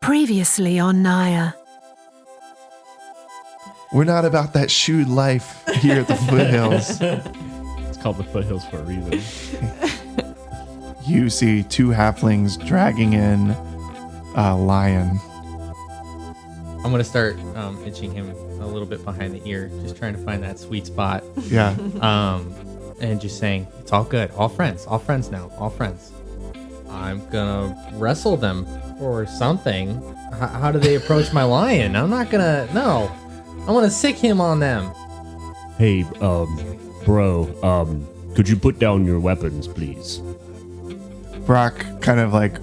Previously on Naya. We're not about that shoed life here at the foothills. It's called the foothills for a reason. You see two halflings dragging in a lion. I'm going to start itching him a little bit behind the ear, just trying to find that sweet spot. Yeah. And just saying, it's all good. All friends now. All friends. I'm going to wrestle them or something. How do they approach my lion? I'm not going to, no. I want to sick him on them. Hey, bro, could you put down your weapons, please? Brock kind of like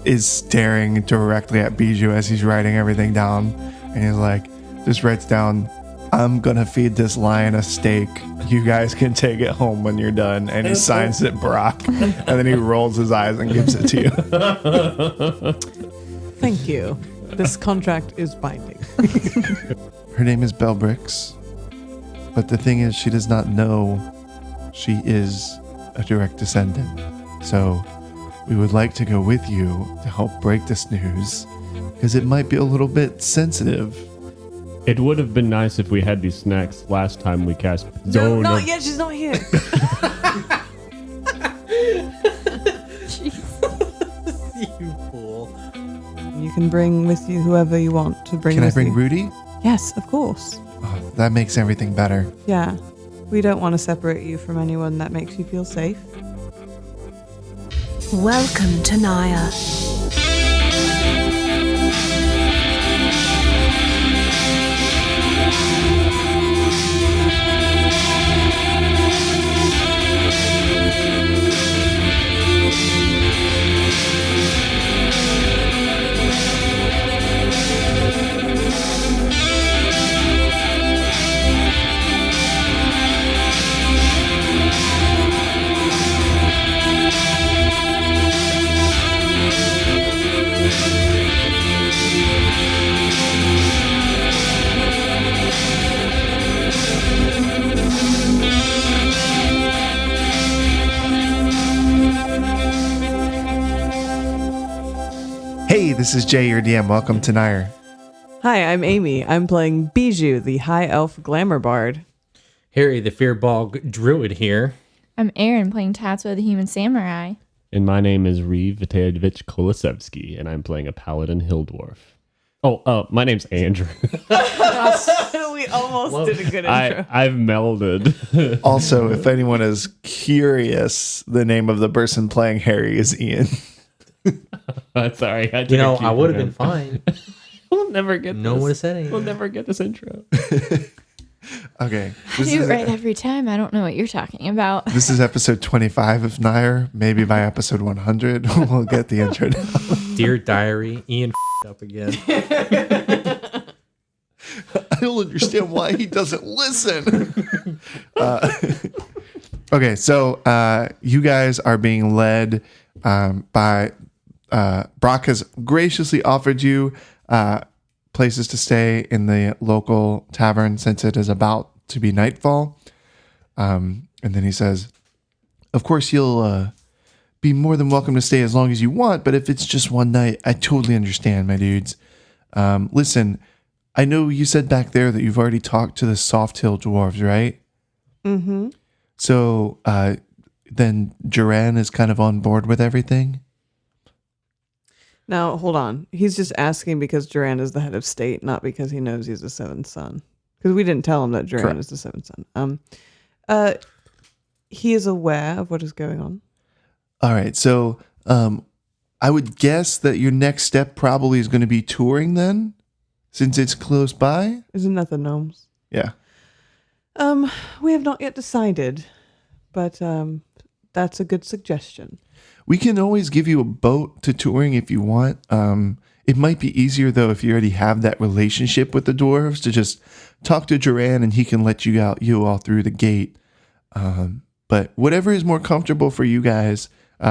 is staring directly at Bijou as he's writing everything down. And he's like, just writes down, I'm going to feed this lion a steak. You guys can take it home when you're done. And he signs it Brock. And then he rolls his eyes and gives it to you. Thank you. This contract is binding. Her name is Belbrix. But the thing is, she does not know she is a direct descendant. So we would like to go with you to help break this news, because it might be a little bit sensitive. It would have been nice if we had these snacks last time we cast No, Zone. not yet. She's not here. You fool. You can bring with you whoever you want to bring Can I with bring you. Rudy? Yes, of course. Oh, that makes everything better. Yeah. We don't want to separate you from anyone that makes you feel safe. Welcome to Naya. Hey, this is Jay, your DM. Welcome to Nair. Hi, I'm Amy. I'm playing Bijou, the high elf glamour bard. Harry, the fearball druid here. I'm Aaron, playing Tatsuo, the human samurai. And my name is Reeve Vitaevich Kolosevsky, and I'm playing a paladin hill dwarf. Oh, my name's Andrew. We almost did a good intro. I've melded. Also, if anyone is curious, the name of the person playing Harry is Ian. Sorry, I would have been fine. We'll never get No one would have said anything. We'll never get this intro. Okay. I do it right every time. I don't know what you're talking about. This is episode 25 of Nair. Maybe by episode 100, we'll get the intro down. Dear diary, Ian up again. I don't understand why he doesn't listen. Okay, so you guys are being led by Brock has graciously offered you places to stay in the local tavern since it is about to be nightfall. And then he says, of course, you'll be more than welcome to stay as long as you want, but if it's just one night, I totally understand, my dudes. Listen, I know you said back there that you've already talked to the Softhill dwarves, right? Mm-hmm. So then Duran is kind of on board with everything? Now, hold on. He's just asking because Duran is the head of state, not because he knows he's the seventh son. Because we didn't tell him that Duran Correct. is the seventh son. He is aware of what is going on. All right, so I would guess that your next step probably is going to be touring then, since it's close by? Isn't that the gnomes? Yeah. We have not yet decided, but that's a good suggestion. We can always give you a boat to touring if you want. It might be easier, though, if you already have that relationship with the dwarves to just talk to Duran and he can let you all through the gate. But whatever is more comfortable for you guys,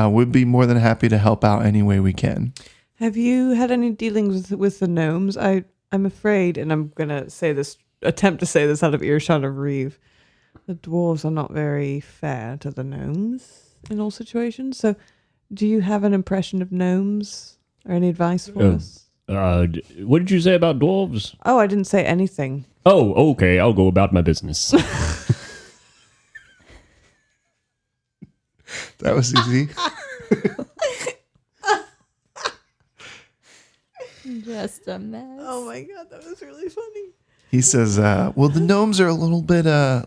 we'd be more than happy to help out any way we can. Have you had any dealings with the gnomes? I'm afraid, and I'm going to attempt to say this out of earshot of Reeve, the dwarves are not very fair to the gnomes in all situations. So do you have an impression of gnomes or any advice for us? What did you say about dwarves? Oh, I didn't say anything. Oh, okay. I'll go about my business. That was easy. Just a mess. Oh my god, that was really funny. He says, well, the gnomes are a little bit, kind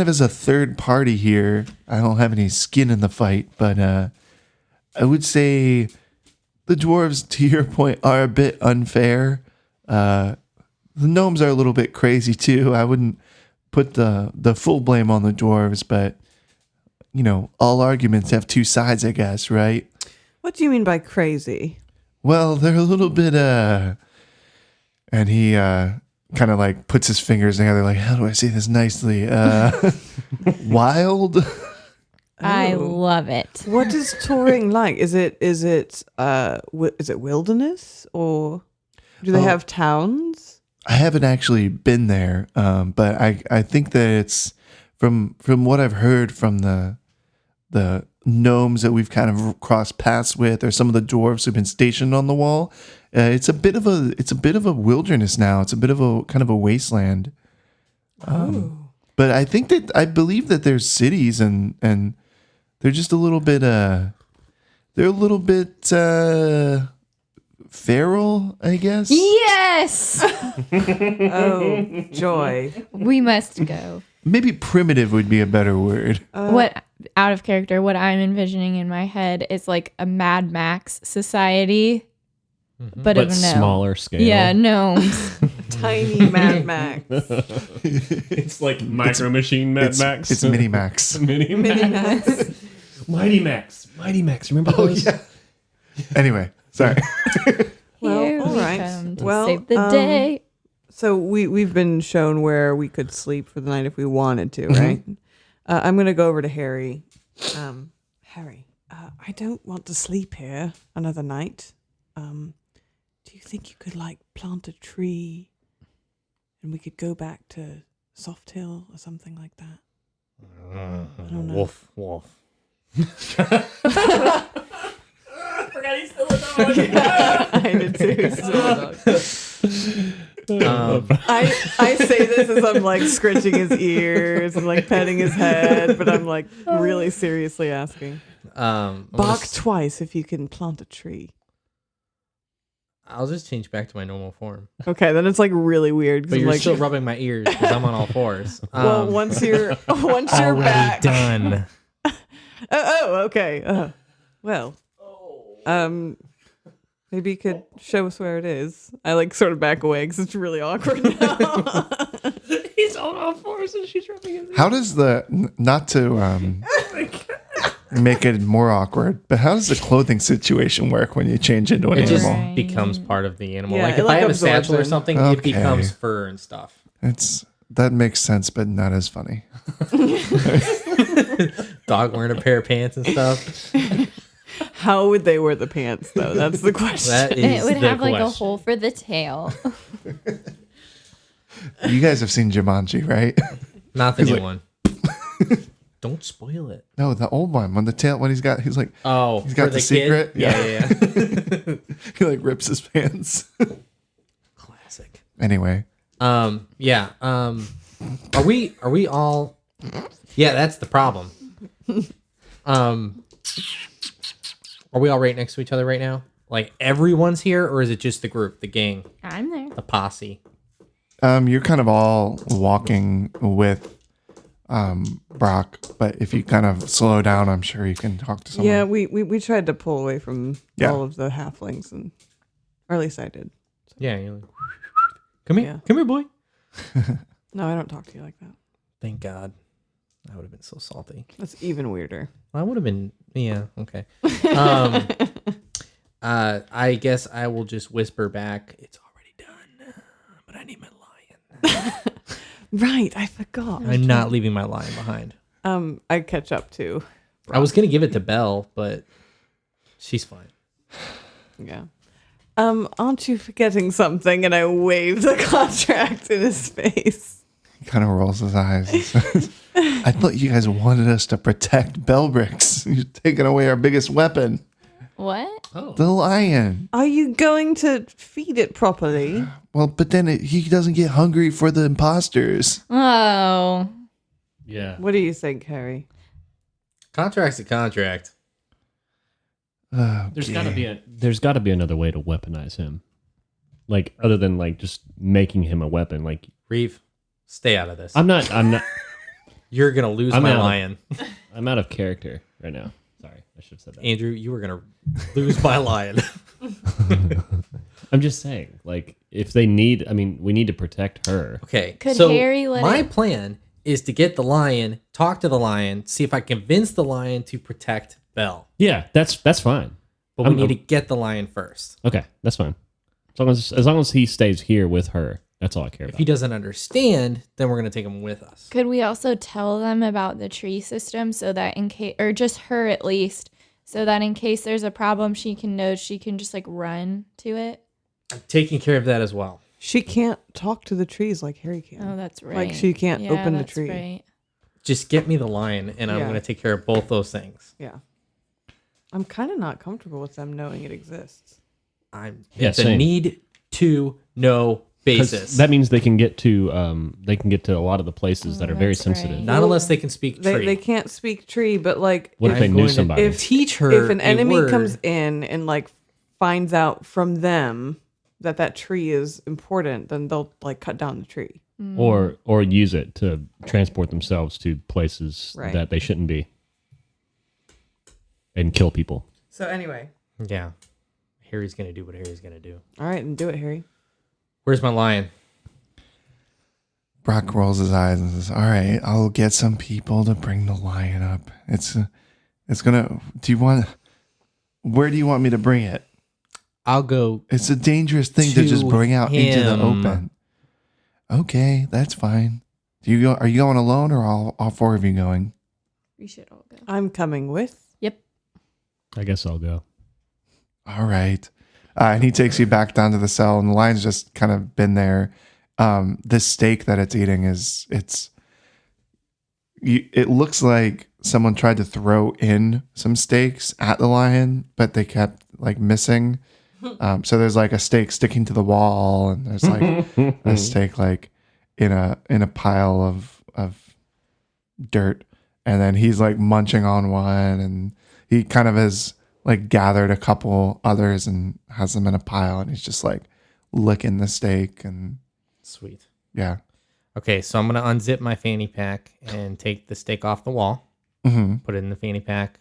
of as a third party here. I don't have any skin in the fight, but I would say the dwarves, to your point, are a bit unfair. The gnomes are a little bit crazy too. I wouldn't put the full blame on the dwarves, but, all arguments have two sides, I guess, right? What do you mean by crazy? Well, they're a little bit, and he kind of like puts his fingers together, like, how do I say this nicely? Wild. I Oh. love it. What is touring like? Is it wilderness, or do they have towns? I haven't actually been there, but I think that it's from what I've heard from the gnomes that we've kind of crossed paths with, or some of the dwarves who've been stationed on the wall. It's a bit of a wilderness now. It's a bit of a kind of a wasteland. But I believe that there's cities and they're just a little bit feral, I guess. Yes! Oh, joy. We must go. Maybe primitive would be a better word. What, out of character, what I'm envisioning in my head is like a Mad Max society, but of gnome. smaller scale. Yeah, gnomes. Tiny Mad Max. It's like Micro Machine Mad Max. It's Mini Max. Mini Max. Mighty Max. Mighty Max. Remember those? Yeah. Anyway, sorry. Well, Here all we right. come to Well, save the day. So we've been shown where we could sleep for the night if we wanted to, right? I'm gonna go over to Harry. Harry, I don't want to sleep here another night. Do you think you could plant a tree, and we could go back to Softhill or something like that? I don't know. Wolf. Forgot he's still a dog. I did too. I say this as I'm scratching his ears and petting his head, but I'm really seriously asking. Bark twice if you can plant a tree. I'll just change back to my normal form. Okay, then it's really weird. 'Cause But I'm you're still rubbing my ears because I'm on all fours. well, once you're already back. done. Okay. Well, maybe you could show us where it is. I sort of back away because it's really awkward now. He's on all fours and she's rubbing his How does not to make it more awkward, but how does the clothing situation work when you change into an It just animal? Right. becomes part of the animal. Yeah, Like it, if I have a absorbs satchel or in. something, Okay. it becomes fur and stuff. That makes sense, but not as funny. Dog wearing a pair of pants and stuff. How would they wear the pants though? That's the question. That is And it would the have a question. hole for the tail. You guys have seen Jumanji, right? Not the He's new like- one. Don't spoil it. No, the old one. When he's like, Oh, He's got for the kid? secret? Yeah. he rips his pants. Classic. Anyway, Yeah. Are we all? Yeah, that's the problem. Are we all right next to each other right now? Everyone's here, or is it just the group, the gang, I'm there. the posse? you're kind of all walking with Brock, but if you kind of slow down, I'm sure you can talk to someone. Yeah, we tried to pull away from Yeah. all of the halflings, or at least I did. Yeah. You're like, come here, Yeah. come here, boy. No, I don't talk to you like that. Thank God. I would have been so salty. That's even weirder. I would have been. Yeah. Okay. I guess I will just whisper back. It's already done, but I need my lion. Right, I forgot. I'm not leaving my lion behind. I catch up too. I was gonna give it to Belle, but she's fine. Yeah. Aren't you forgetting something? And I wave the contract in his face. He kind of rolls his eyes and says, I thought you guys wanted us to protect Belbrix. You're taking away our biggest weapon. What? Oh. The lion. Are you going to feed it properly? Well, but then he doesn't get hungry for the imposters. Oh. Yeah. What do you think, Harry? Contract's a contract. There's got to be another way to weaponize him. Like other than like just making him a weapon. Like Reeve, stay out of this. I'm not You're gonna lose I'm my out of- lion. I'm out of character right now. Sorry, I should have said that. Andrew, you were gonna lose my lion. I'm just saying, like, if they need, I mean, we need to protect her. Okay. Could so Harry let my it- plan is to get the lion, talk to the lion, see if I can convince the lion to protect Belle. Yeah, that's fine. But we need to get the lion first. Okay, that's fine. As long as he stays here with her, that's all I care If about. he doesn't understand, then we're gonna take him with us. Could we also tell them about the tree system so that in case, or just her at least, so that in case there's a problem, she can know she can just like run to it? I'm taking care of that as well. She can't talk to the trees like Harry can. Oh, that's right. Like she can't Yeah, open the that's tree. Right. Just get me the lion, and I'm Yeah. gonna take care of both those things. Yeah. I'm kind of not comfortable with them knowing it exists. Yeah, It's a same. need to know 'Cause basis. that means they can get to a lot of the places that are very that's right. sensitive. Not unless they can speak tree. They can't speak tree, but like What if I'm they knew going to- somebody? if teach her if an a enemy word. comes in and like finds out from them that tree is important, then they'll like cut down the tree. or use it to transport themselves to places Right. that they shouldn't be and kill people. So anyway, Yeah. Harry's gonna do what Harry's gonna do. all right, and do it, Harry. Where's my lion? Brock rolls his eyes and says, "All right, I'll get some people to bring the lion up. It's gonna. Where do you want me to bring it? I'll go. It's a dangerous thing to just To bring out into the him. open." Okay, that's fine. Are you going alone, or all four of you going? We should all go. I'm coming with. Yep. I guess I'll go. All right. And he takes you back down to the cell, and the lion's just kind of been there. This steak that it's eating it looks like someone tried to throw in some steaks at the lion, but they kept like missing. So there's like a steak sticking to the wall, and there's like a steak like in a pile of dirt, and then he's like munching on one, and he kind of has like gathered a couple others and has them in a pile, and he's just like licking the steak, and Sweet. yeah. Okay, so I'm gonna unzip my fanny pack and take the steak off the wall. Mm-hmm. Put it in the fanny pack.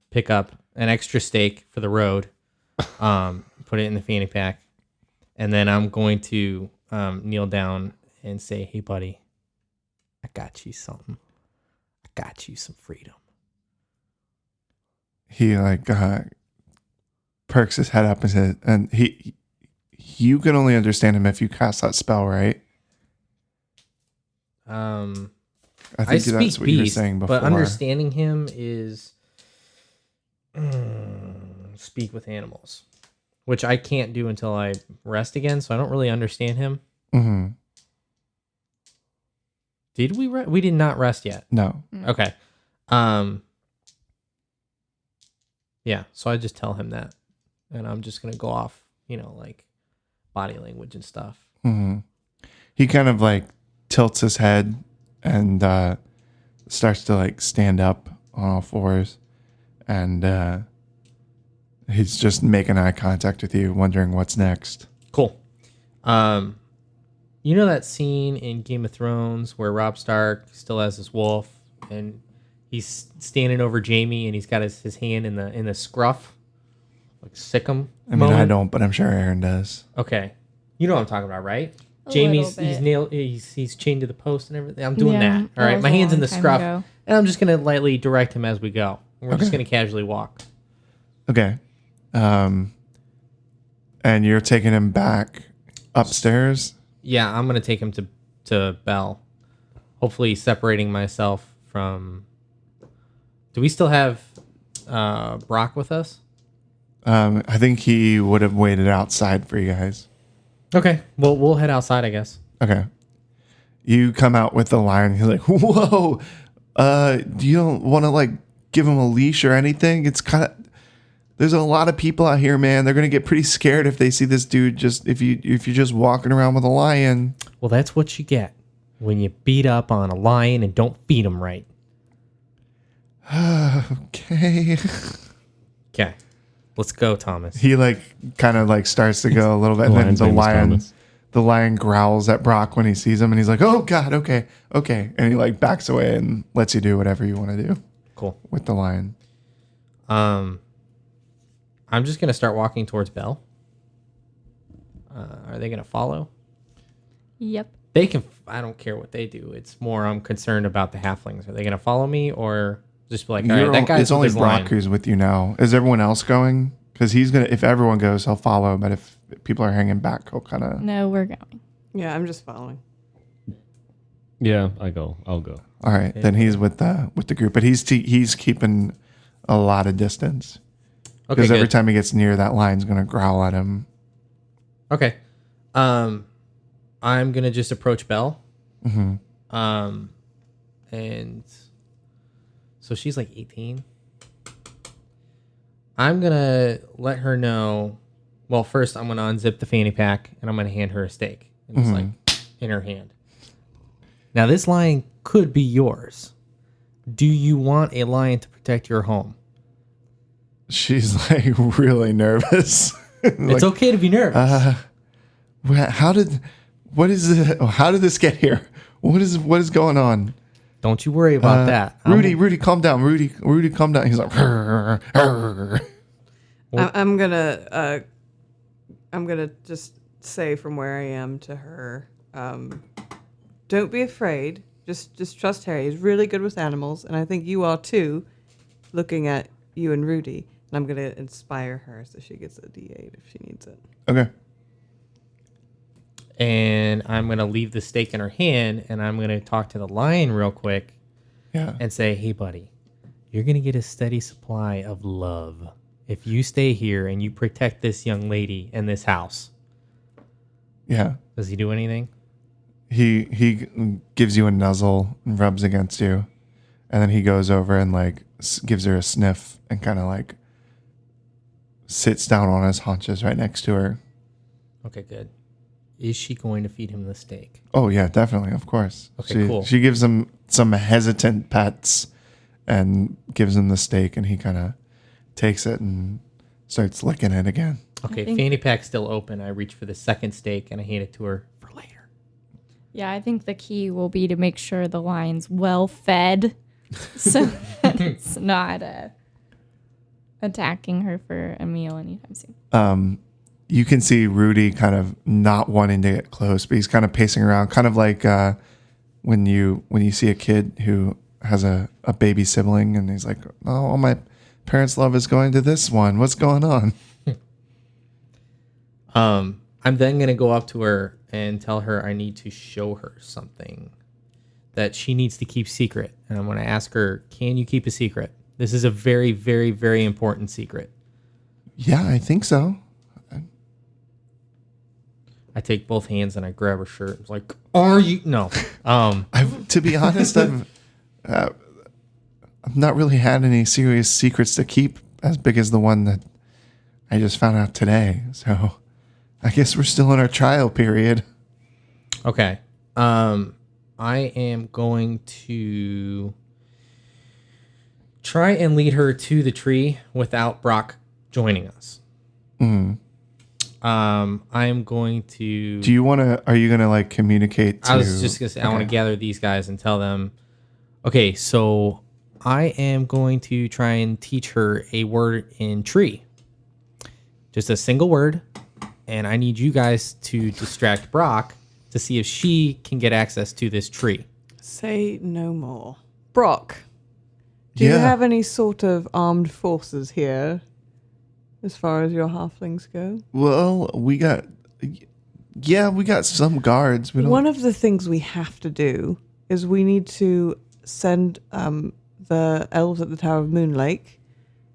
Pick up an extra steak for the road. Put it in the fanny pack, and then I'm going to kneel down and say, "Hey, buddy, I got you something. I got you some freedom." He like perks his head up and says, and you can only understand him if you cast that spell, right? I I think speak that's what you were beast, saying before. but understanding him is speak with animals, which I can't do until I rest again. So I don't really understand him. Mm-hmm. Did we? We did not rest yet. No. Okay. Yeah. So I just tell him that, and I'm just gonna go off, like body language and stuff. Mm-hmm. He kind of like tilts his head and starts to like stand up on all fours, and he's just making eye contact with you, wondering what's next. Cool. You know that scene in Game of Thrones where Robb Stark still has his wolf and he's standing over Jaime and he's got his hand in the scruff, like sick him. I mean, I don't, but I'm sure Aaron does. Okay, you know what I'm talking about, right? A Jamie's little bit. he's nailed. He's chained to the post and everything. I'm doing Yeah, that. All right, was my a hand's in long the time scruff, ago. and I'm just gonna lightly direct him as we go. We're just Okay. gonna casually walk. Okay. And you're taking him back upstairs? Yeah, I'm gonna take him to Belle. Hopefully, separating myself from. Do we still have Brock with us? I think he would have waited outside for you guys. Okay, well we'll head outside, I guess. Okay. You come out with the lion. He's like, whoa. You don't want to like give him a leash or anything? It's kind of There's a lot of people out here, man. They're gonna get pretty scared if they see this dude. Just if you're just walking around with a lion. Well, that's what you get when you beat up on a lion and don't feed him right. Okay. Okay, let's go, Thomas. He like kind of like starts to go a little bit, and then lion's the name is lion, Thomas. the lion growls at Brock when he sees him, and he's like, "Oh God, okay, and he like backs away and lets you do whatever you want to do Cool. with the lion. I'm just gonna start walking towards Belle. Are they gonna follow? Yep. They can. I don't care what they do. It's more I'm concerned about the halflings. Are they gonna follow me or just be like, all right, that guy's It's with only his Brock lion. who's with you now. Is everyone else going? Because he's gonna. If everyone goes, he'll follow. But if people are hanging back, he'll kind of. No, we're going. Yeah, I'm just following. Yeah, I'll go. All right, then he's with the group, but he's keeping a lot of distance Okay, because every good. time he gets near, that lion's gonna growl at him. Okay. I'm gonna just approach Belle. Mm-hmm. And so she's like 18. I'm gonna let her know. Well, first I'm gonna unzip the fanny pack and I'm gonna hand her a steak. And it's like in her hand. Now this lion could be yours. Do you want a lion to protect your home? She's like really nervous. It's okay to be nervous. How did this get here? What is going on? Don't you worry about that. Rudy, calm down. Rudy, calm down. He's like, "Rrr, rrr." I'm gonna just say from where I am to her, don't be afraid. Just trust Harry. He's really good with animals, and I think you are too. Looking at you and Rudy, and I'm gonna inspire her so she gets a D8 if she needs it. Okay. And I'm going to leave the steak in her hand, and I'm going to talk to the lion real quick Yeah. and say, hey, buddy, you're going to get a steady supply of love if you stay here and you protect this young lady and this house. Yeah. Does he do anything? He gives you a nuzzle and rubs against you, and then he goes over and like gives her a sniff and kind of like sits down on his haunches right next to her. Okay, good. Is she going to feed him the steak? Oh yeah, definitely, of course. Okay, cool. She gives him some hesitant pets and gives him the steak, and he kind of takes it and starts licking it again. Okay, think- fanny pack's still open. I reach for the second steak, and I hand it to her for later. Yeah, I think the key will be to make sure the lion's well fed so that it's not attacking her for a meal anytime soon. You can see Rudy kind of not wanting to get close, but he's kind of pacing around, kind of like when you see a kid who has a baby sibling and he's like, oh, all my parents' love is going to this one. What's going on? I'm then going to go up to her and tell her I need to show her something that she needs to keep secret. And I'm going to ask her, can you keep a secret? This is a very, very, very important secret. Yeah, I think so. I take both hands and I grab her shirt. I'm like, are you? No. To be honest, I've not really had any serious secrets to keep as big as the one that I just found out today. So I guess we're still in our trial period. Okay. I am going to try and lead her to the tree without Brock joining us. I am going to. Do you want to? Are you going to like communicate to? I was just gonna say I want to gather these guys and tell them. Okay, so I am going to try and teach her a word in tree. Just a single word, and I need you guys to distract Brock to see if she can get access to this tree. Say no more. Brock, do you Yeah. have any sort of armed forces here as far as your halflings go? Well, we got some guards. We don't. One of the things we have to do is we need to send the elves at the Tower of Moonlake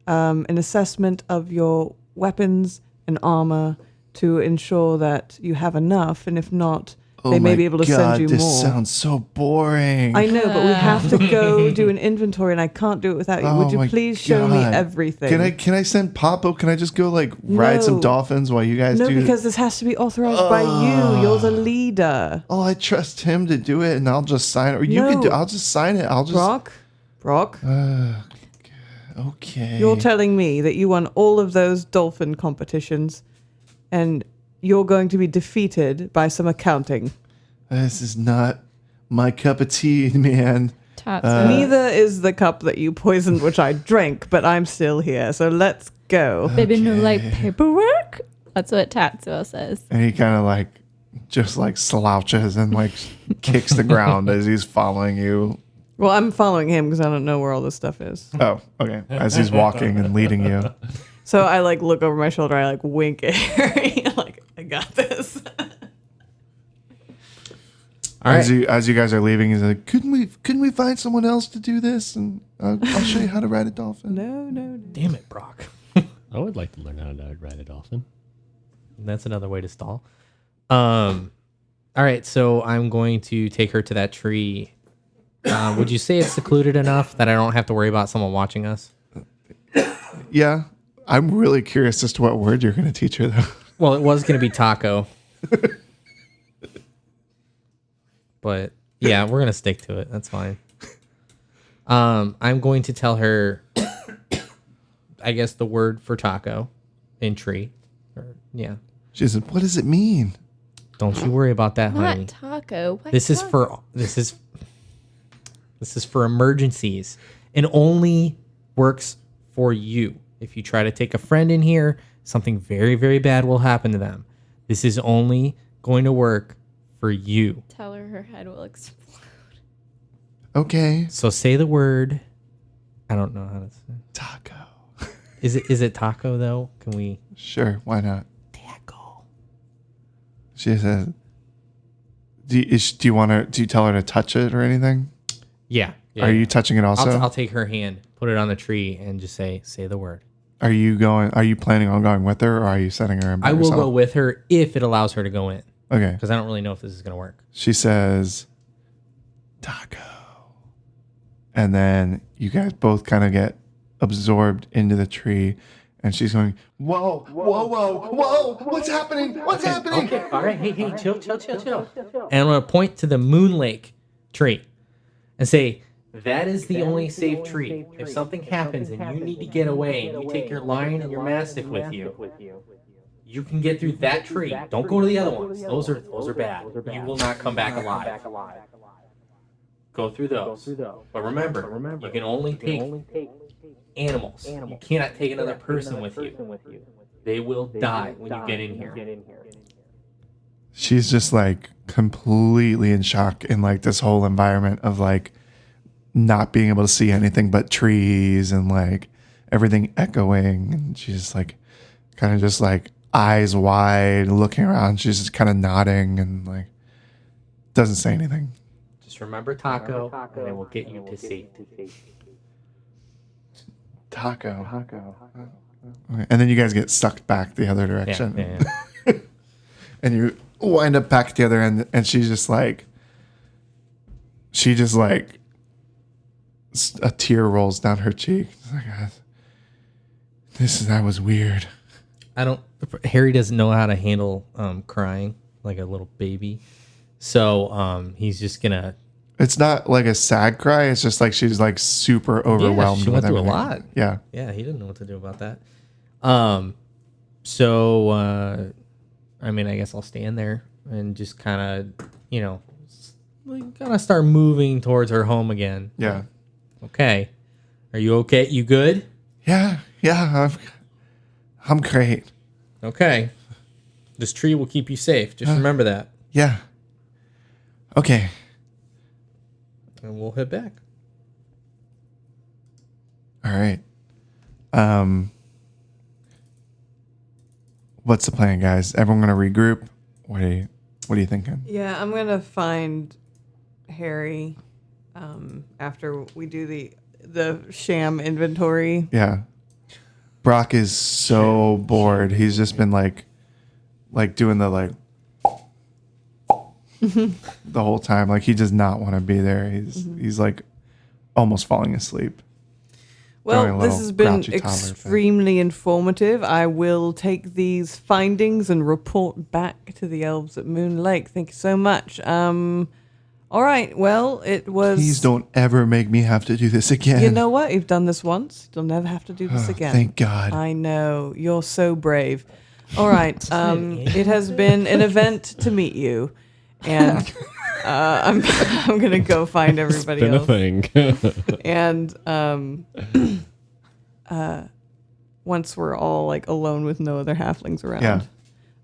an assessment of your weapons and armor to ensure that you have enough, and if not, they may be able to send you this more. sounds so boring. I know, but we have to go do an inventory, and I can't do it without you. Would Oh you my please show me God. everything? Can I send Popo? Can I just go like ride some No. dolphins while you guys No, do? because this has to be authorized by you. You're the leader. Oh, I trust him to do it, and I'll just sign it. Or you No. can do. I'll just sign it. I'll just. Brock, Okay. you're telling me that you won all of those dolphin competitions, and you're going to be defeated by some accounting. This is not my cup of tea, man. Tatsu. Neither is the cup that you poisoned, which I drank, but I'm still here. So let's go. Baby, no like paperwork. That's what Tatsuo says. And he kind of like, just like slouches and like kicks the ground as he's following you. Well, I'm following him because I don't know where all this stuff is. Oh, okay. As he's walking and leading you. So I like look over my shoulder. I like wink at Harry. like, I got this. All right. As you guys are leaving, he's like, couldn't we find someone else to do this? And I'll show you how to ride a dolphin. No. Damn it, Brock. I would like to learn how to ride a dolphin. That's another way to stall. All right, so I'm going to take her to that tree. Would you say it's secluded enough that I don't have to worry about someone watching us? Yeah. I'm really curious as to what word you're going to teach her, though. Well, it was going to be taco. But yeah, we're going to stick to it. That's fine. I'm going to tell her, I guess, the word for taco in tree. Yeah. She said, what does it mean? Don't you worry about that, honey. Not taco. What This is taco? this is for emergencies and only works for you. If you try to take a friend in here, something very, very bad will happen to them. This is only going to work for you. Tell her head will explode. Okay. So say the word. I don't know how to say. Taco. Is it taco though? Can we? Sure. Why not? Taco. She says, do you tell her to touch it or anything? Yeah. Are you touching it also? I'll take her hand, put it on the tree, and just say the word. Are you planning on going with her, or are you setting her in by I will yourself? go with her if it allows her to go in, Okay. because I don't really know if this is gonna work. She says, taco. And then you guys both kind of get absorbed into the tree. And she's going, whoa, what's happening? What's happening? Okay, all right, hey, chill. And I'm gonna point to the Moon Lake tree and say, that is the only safe tree. If something happens and you need to get away and you take your lion and your mastiff with you, you can get through that tree. Don't go to the other ones. Those are bad. You will not come back alive. Go through those. But remember, you can only take animals. You cannot take another person with you. They will die when you get in here. She's just like completely in shock in like this whole environment of like not being able to see anything but trees and like everything echoing. And she's just like kind of just like eyes wide looking around. She's just kind of nodding and like doesn't say anything. Just remember taco, and it will get you to safety. Taco. Okay. And then you guys get sucked back the other direction. Yeah. And you wind up back together and she's just like a tear rolls down her cheek. It's like, that was weird. Harry doesn't know how to handle crying like a little baby, so he's just gonna. It's not like a sad cry. It's just like she's like super overwhelmed. She went with through a everything. lot. Yeah. Yeah, he didn't know what to do about that. So I mean, I guess I'll stand there and just kind of start moving towards her home again. Yeah. Okay. Are you okay? You good? Yeah. I'm great. Okay. This tree will keep you safe. Just remember that. Yeah. Okay. And we'll head back. All right. What's the plan, guys? Everyone gonna regroup? What are you thinking? Yeah, I'm gonna find Harry after we do the sham inventory. Yeah. Brock is so bored. He's just been like doing the like the whole time. Like he does not want to be there. He's like almost falling asleep. Throwing a Well, this little has been grouchy toddler fit. extremely informative. I will take these findings and report back to the elves at Moon Lake. Thank you so much. All right. Well, it was. Please don't ever make me have to do this again. You know what? You've done this once. You'll never have to do this again. Thank God. I know. You're so brave. All right. It has been an event to meet you, and I'm gonna go find everybody Been a else. thing. And once we're all like alone with no other halflings around. Yeah.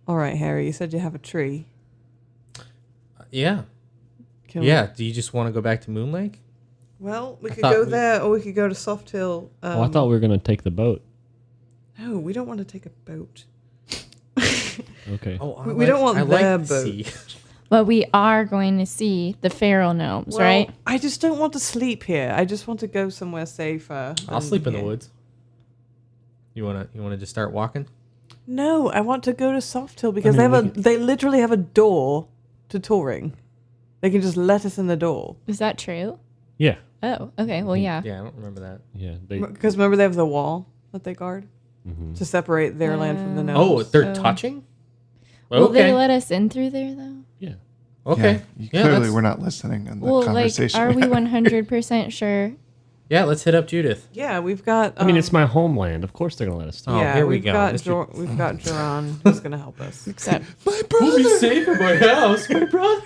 All right, Harry. You said you have a tree. Yeah. Can Yeah. Do you just want to go back to Moon Lake? Well, we could thought go we- there, or we could go to Softhill. Oh, I thought we were gonna take the boat. No, we don't want to take a boat. Okay. Oh, We don't want their the boat. sea. But we are going to see the feral gnomes, Well, right? I just don't want to sleep here. I just want to go somewhere safer. I'll than sleep in the here. woods. You wanna just start walking? No, I want to go to Softhill because mean, they literally have a door to touring. They can just let us in the door. Is that true? Yeah. Oh, okay. Well, yeah. Yeah, I don't remember that. Yeah. They. Because remember they have the wall that they guard to separate their land from the Oh, gnomes. they're So- touching? Will they Okay. let us in through there, though? Yeah. Okay. Yeah, Yeah, clearly, let's- we're not listening in the Well, like, conversation. are we 100% sure? Yeah, let's hit up Judith. Yeah, we've got. I mean, it's my homeland. Of course, they're gonna let us. Oh, yeah, here we we've go. Got Mr. we've got Joran who's gonna help us. Except, My brother. safe in my house, my brother.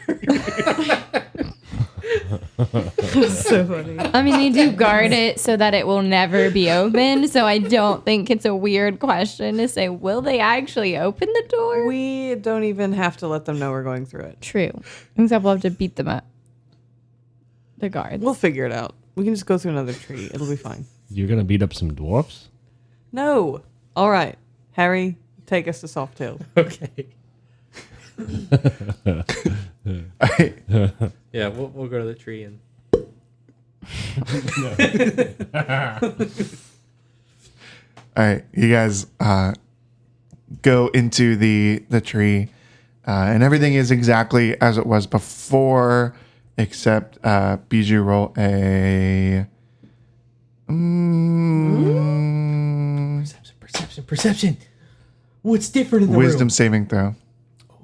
So funny. I mean, they do guard it so that it will never be open. So I don't think it's a weird question to say, will they actually open the door? We don't even have to let them know we're going through it. True. Except we'll have to beat them up. The guards. We'll figure it out. We can just go through another tree. It'll be fine. You're gonna beat up some dwarfs. No. All right, Harry, take us to Softhill. Okay. I- Yeah, we'll go to the tree and All right, you guys go into the tree, and everything is exactly as it was before, except Bijou roll a perception. What's different in the wisdom saving throw.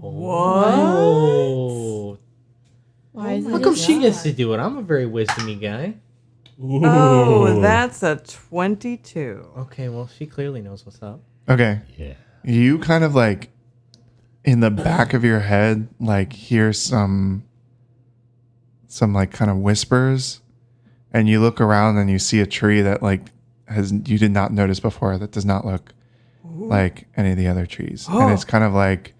Oh. Why is How it come just- she gets to do it? I'm a very wisdomy guy. Oh, that's a 22. Okay, well, she clearly knows what's up. Okay, Yeah. you kind of like in the back of your head, like hear some like kind of whispers, and you look around and you see a tree that like you did not notice before that does not look like any of the other trees, and it's kind of like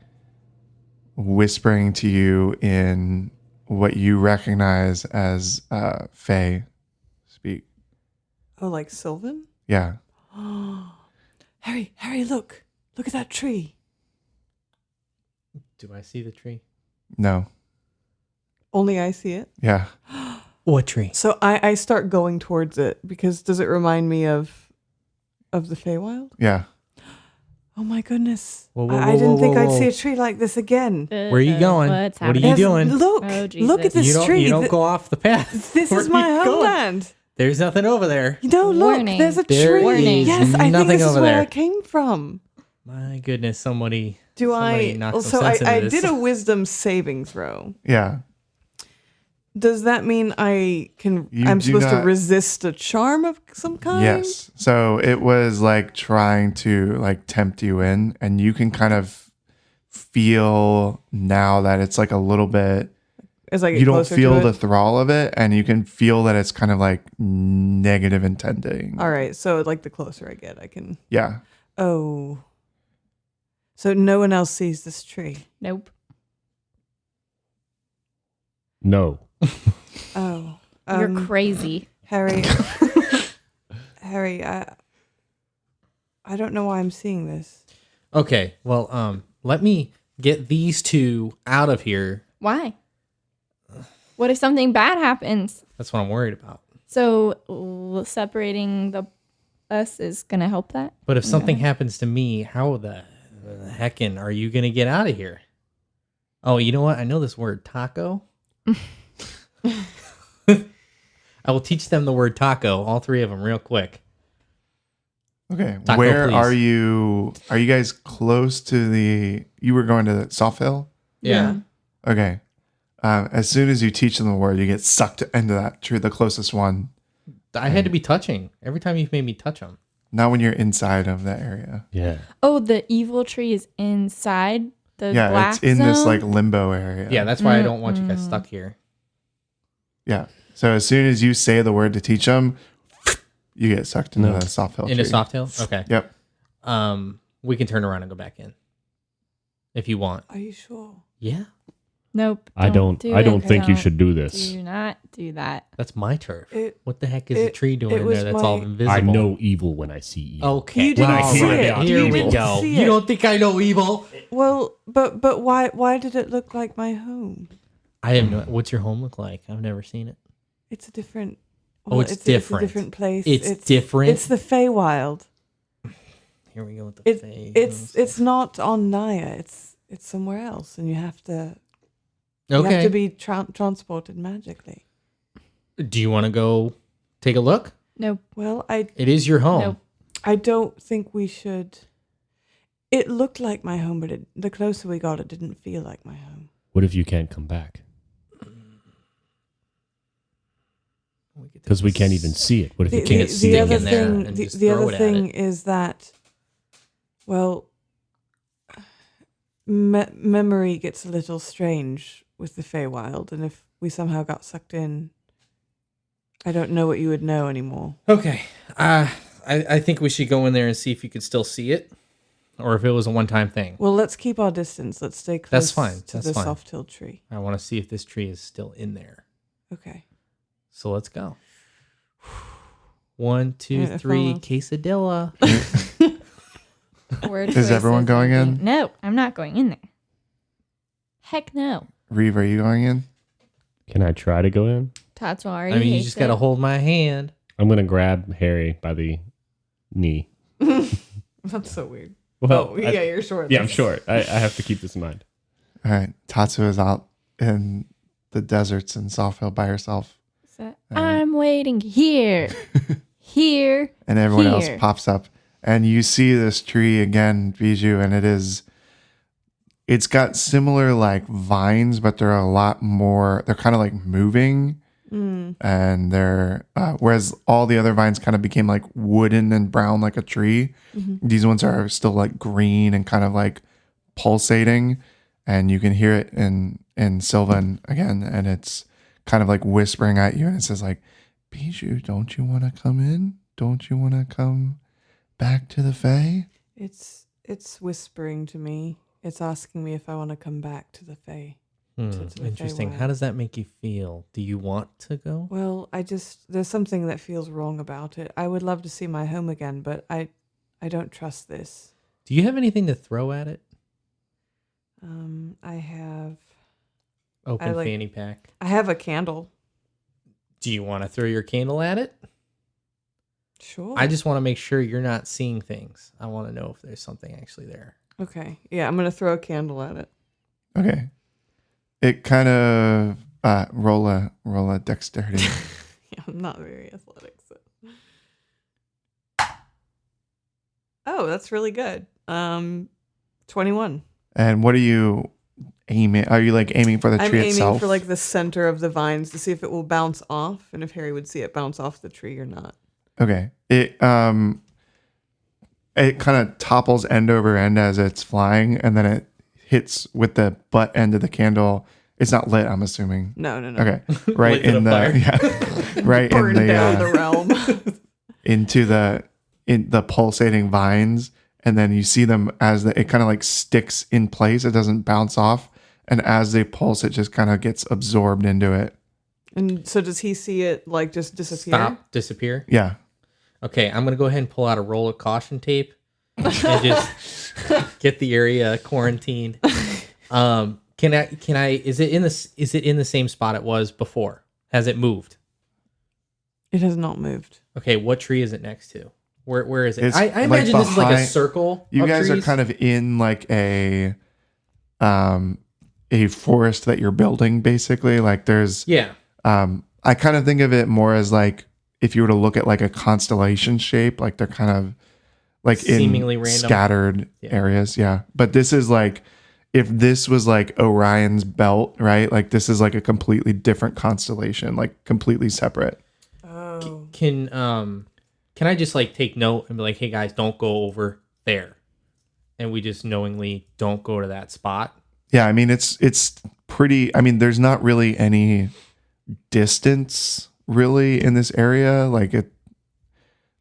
whispering to you in what you recognize as Fae speak. Oh, like Sylvan? Yeah. Harry, look. Look at that tree. Do I see the tree? No. Only I see it. Yeah. What tree? So I start going towards it because does it remind me of the Feywild? Yeah. Oh my goodness. Whoa, whoa, I whoa, didn't whoa, think whoa, I'd whoa. see a tree like this again. Where are you going? What's What are you happening? doing? Look, Oh, look at Jesus. this tree. You don't go off the path. This Where is are my you going? homeland. There's nothing over there. No, look, Warning. there's a There tree. Warning. Yes, I think nothing this is over where there. I came from. My goodness, somebody I? knocked So some sense I into this. did a wisdom saving throw. Yeah. Does that mean I'm You supposed do to not- resist a charm of some kind? Yes. So it was like trying to like tempt you in, and you can kind of feel now that it's like a little bit. As I get You don't closer feel to the it? thrall of it, and you can feel that it's kind of like negative intending. All right, so like the closer I get, I can. Yeah. Oh. So no one else sees this tree. Nope. No. Oh. You're crazy. Harry. Harry, I don't know why I'm seeing this. Okay, well, let me get these two out of here. Why? What if something bad happens? That's what I'm worried about. So separating us is gonna help that. But if something happens to me, how the heckin' are you gonna get out of here? Oh, you know what? I know this word taco. I will teach them the word taco, all three of them, real quick. Okay. Taco, Where please. are you? Are you guys close to the? You were going to Softhill? Yeah. Okay. As soon as you teach them the word, you get sucked into that tree, the closest one. I had to be touching. Every time you've made me touch them. Not when you're inside of that area. Yeah. Oh, the evil tree is inside the Yeah, black it's in this zone? like limbo area. Yeah, that's why I don't want you guys stuck here. Yeah. So as soon as you say the word to teach them, you get sucked into the Softhill tree. Into Softhill? Okay. Yep. We can turn around and go back in. If you want. Are you sure? Yeah. Nope. I don't think you Don't. should do this. Do not do that. That's my turf. It- What the heck is the it- tree doing it in was there that's all my- invisible? I know evil when I see evil. Okay. You didn't All see right, it. Here You we didn't go. see You it. don't think I know evil? Well, but why did it look like my home? I have no. What's your home look like? I've never seen it. It's a different. Oh, it's different. It's a different place. It's different? It's the Feywild. Here we go with the It's not on Naya. It's somewhere else, and you have to. You okay. have to be transported magically. Do you want to go take a look? Nope. Well, It is your home. Nope. I don't think we should. It looked like my home, but the closer we got, it didn't feel like my home. What if you can't come back? Because we can't even see it. What if you can't see the it? other other there thing, and the, just the throw other it at thing it. is that, well, memory gets a little strange with the Feywild, and if we somehow got sucked in, I don't know what you would know anymore. Okay. I think we should go in there and see if you could still see it, or if it was a one-time thing. Well, let's keep our distance. Let's stay close That's fine. to That's the fine. Softhill tree. I want to see if this tree is still in there. Okay. So let's go. 1, 2, Alright, I 3, follow. quesadilla. Word Is everyone going in? No, I'm not going in there. Heck no. Reeve, are you going in? Can I try to go in? Tatsu already I mean, you hates just got to it. hold my hand. I'm going to grab Harry by the knee. That's so weird. Well, Oh, yeah, you're short. Yeah, I'm short. I have to keep this in mind. All right. Tatsu is out in the deserts in Softhill by herself. So, I'm waiting here. Here. And everyone else Here. pops up. And you see this tree again, Bijou, and it's got similar like vines, but they're a lot more, they're kind of like moving. And they're, whereas all the other vines kind of became like wooden and brown like a tree. These ones are still like green and kind of like pulsating. And you can hear it in Sylvan again. And it's kind of like whispering at you. And it says like, Bijou, don't you want to come in? Don't you want to come back to the Fae? It's whispering to me. It's asking me if I want to come back to the Fae. to the Interesting. Feywild. How does that make you feel? Do you want to go? Well, there's something that feels wrong about it. I would love to see my home again, but I don't trust this. Do you have anything to throw at it? I have Open fanny pack. I have a candle. Do you want to throw your candle at it? Sure. I just want to make sure you're not seeing things. I want to know if there's something actually there. Okay. Yeah, I'm gonna throw a candle at it. Okay. It kind of roll a dexterity. Yeah, I'm not very athletic. So. Oh, that's really good. 21. And what are you aiming? Are you like aiming for the I'm tree aiming itself? for like the center of the vines to see if it will bounce off, and if Harry would see it bounce off the tree or not. Okay. It kind of topples end over end as it's flying, and then it hits with the butt end of the candle. It's not lit, I'm assuming. No. Okay. Right Lit to in the fire. yeah. Right in Burn the down the realm. into the pulsating vines, and then you see them as it kind of like sticks in place. It doesn't bounce off, and as they pulse, it just kind of gets absorbed into it. And so does he see it like just disappear? Stop. Disappear. Yeah. Okay, I'm going to go ahead and pull out a roll of caution tape and just get the area quarantined. Can I is it in the same spot it was before? Has it moved? It has not moved. Okay, what tree is it next to? Where is it? It's I like imagine this is like a behind- circle. You of guys trees. are kind of in like a a forest that you're building, basically. Like there's, Yeah. I kind of think of it more as like if you were to look at like a constellation shape, like they're kind of like Seemingly in random. scattered areas. Yeah. But this is like, if this was like Orion's belt, right? Like this is like a completely different constellation, like completely separate. Oh. Can I just like take note and be like, hey guys, don't go over there, and we just knowingly don't go to that spot? Yeah, I mean it's pretty. I mean, there's not really any distance really in this area, like it,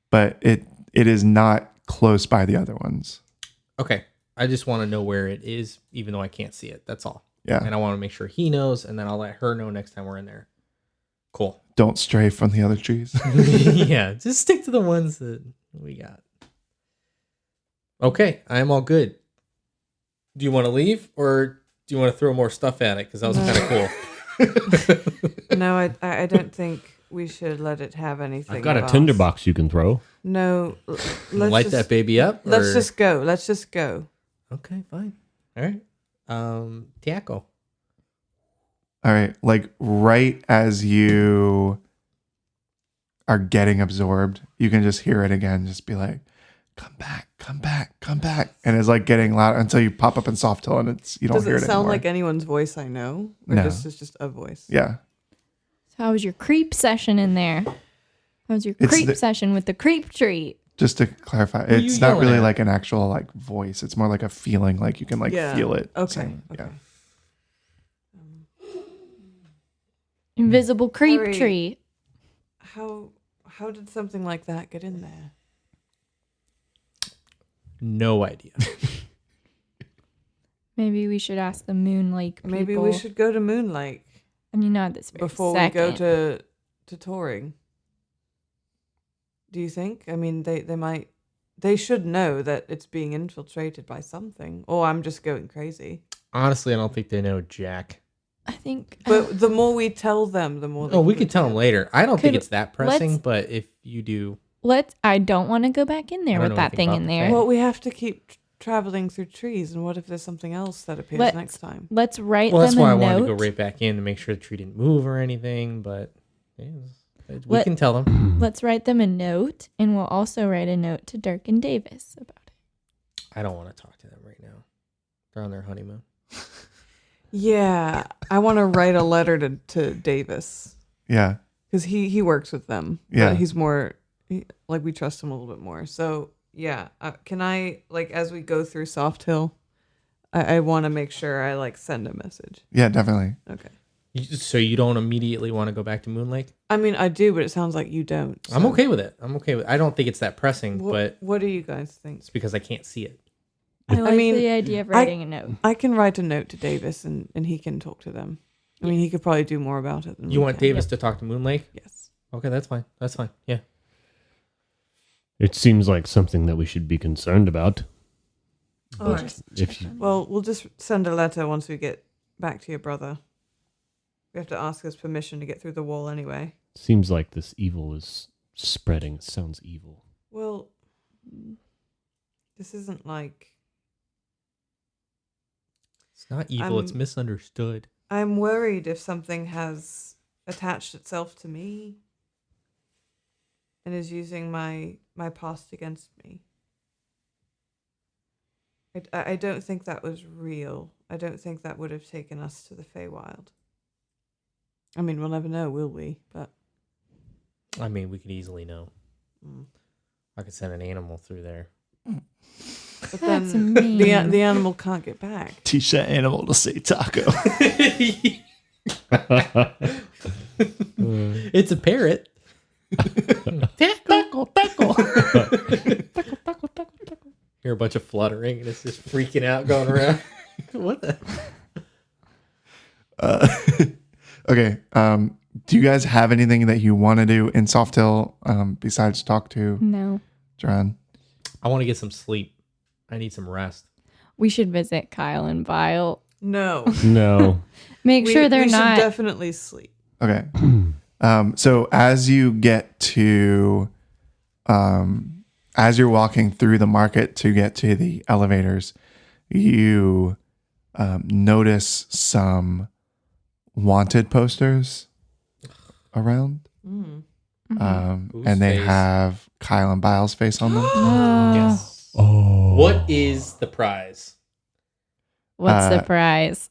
but it is not close by the other ones. Okay, I just want to know where it is, even though I can't see it. That's all. Yeah, And I want to make sure he knows, and then I'll let her know next time we're in there. Cool. don't stray from the other trees. Yeah, just stick to the ones that we got. Okay, I'm all good. Do you want to leave, or do you want to throw more stuff at it? Because that was kind of cool. No, I don't think we should let it have anything. I've got a of tinder ours. box you can throw. No, let's Light just, that baby up. Let's or- just go. Let's just go. Okay, fine. All right. Tiaco. All right, like right as you are getting absorbed, you can just hear it again, just be like, come back, come back, come back. And it's like getting louder until you pop up in Softhill and you don't Does hear it it sound anymore. like anyone's voice I know? Or No. just it's just a voice? Yeah. So how was your creep session in there? How was your It's creep the- session with the creep tree? Just to clarify, Who are you it's not yelling really at? like an actual like voice. It's more like a feeling, like you can like Yeah. feel it. Okay. saying- Okay. Yeah. Invisible creep Sorry. tree. How did something like that get in there? No idea. Maybe we should ask the Moon Lake people. Maybe we should go to Moon Lake I mean, not this very before second. we go to touring. Do you think? I mean, they should know that it's being infiltrated by something. Or I'm just going crazy. Honestly, I don't think they know Jack. I think. But the more we tell them, the more. Oh, we could tell them later. I don't think Could- it's that pressing, let's- but if you do, I don't want to go back in there I don't with know that anything thing about in the there. Fae. Well, we have to keep traveling through trees, and what if there's something else that appears Let's- next time? Let's write well, that's them why I a wanted to note. go right back in to make sure the tree didn't move or anything. But yeah, we Let- can tell them. Let's write them a note, and we'll also write a note to Dirk and Davis about it. I don't want to talk to them right now. They're on their honeymoon. Yeah, I want to write a letter to Davis Yeah. because he works with them. Yeah. But he's more like we trust him a little bit more. So yeah, can I like as we go through Softhill, I want to make sure I like send a message. Yeah, definitely. Okay. So you don't immediately want to go back to Moon Lake? I mean, I do, but it sounds like you don't. I'm so- okay with it. I don't think it's that pressing, but What do you guys think? it's because I can't see it. I like mean, the idea of writing a note. I can write a note to Davis and he can talk to them. I mean, he could probably do more about it than You we want can. Davis to talk to Moon Lake? Yes. Okay, that's fine. That's fine. Yeah. It seems like something that we should be concerned about. All right. If you, Well, we'll just send a letter once we get back to your brother. We have to ask his permission to get through the wall anyway. seems like this evil is spreading. It sounds evil. Well, this isn't like It's not evil, it's misunderstood. I'm worried if something has attached itself to me and is using my past against me. I don't think that was real. I don't think that would have taken us to the Feywild. I mean, we'll never know, will we? But I mean, we could easily know. Mm. I could send an animal through there. but That's then mean. the animal can't get back. Teach that animal to say taco. It's a parrot. Taco, taco. Hear a bunch of fluttering and it's just freaking out going around. What the? Okay. Do you guys have anything that you want to do in Softhill besides talk to No. Duran? I want to get some sleep. I need some rest. We should visit Kyle and Vile. No. No. Make sure they're we not. should definitely sleep. Okay. So as you get to, as you're walking through the market to get to the elevators, you notice some wanted posters around. And they face? have Kyle and Biles' face on them. Yes. Oh. What is the prize? What's the prize?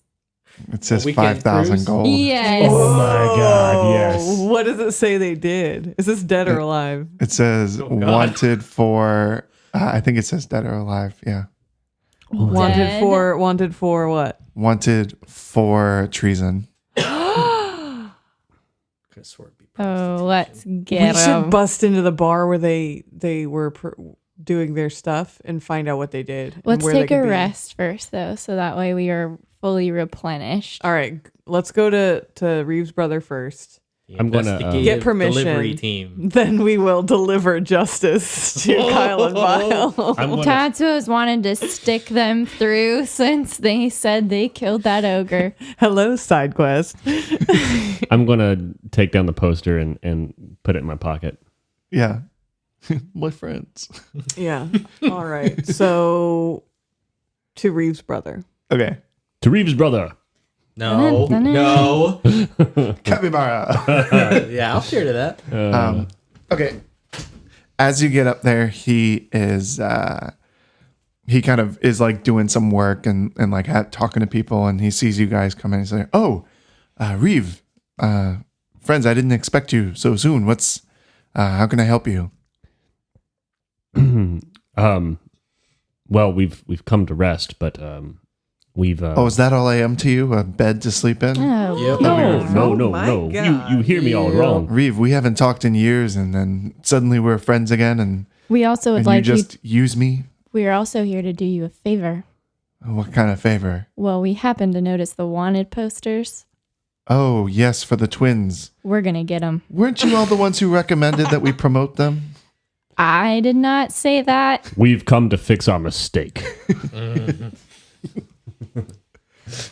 It says weekend 5,000 cruise? gold. Yes. Oh my God, yes. What does it say they did? Is this dead or alive? It says Oh, God. wanted for, I think it says dead or alive. Yeah. Wanted Dead? for what? Wanted for treason. Could have swore it'd be Oh, let's We get should 'em. bust into the bar where they were doing their stuff and find out what they did. and Let's where they take a could be. rest first, though, so that way we are fully replenished. All right, let's go to Reeves' brother first. The I'm gonna, investigative Get permission. Delivery team. Then we will deliver justice to Kyle and Bile. I'm gonna, Tatsuo's wanted to stick them through since they said they killed that ogre. Hello, side quest. I'm gonna take down the poster and put it in my pocket. Yeah. My friends. Yeah. All right. So to Reeves' brother. Okay. To Reeves' brother. No. No. Capybara. Yeah, I'll cheer to that. Okay. As you get up there, he is he kind of is like doing some work and like talking to people, and he sees you guys come in and say, "Oh, Reeve, friends, I didn't expect you so soon. What's how can I help you?" Well, we've come to rest, but we've Oh, is that all I am to you? A bed to sleep in? Oh, Yep. no. my You God. hear me all wrong. Reeve, we haven't talked in years, and then suddenly we're friends again, and we also would you like just use me. we are also here to do you a favor. What kind of favor? Well, we happened to notice the wanted posters. Oh, yes, for the twins. We're gonna get them. Weren't you all the ones who recommended that we promote them? I did not say that. We've come to fix our mistake.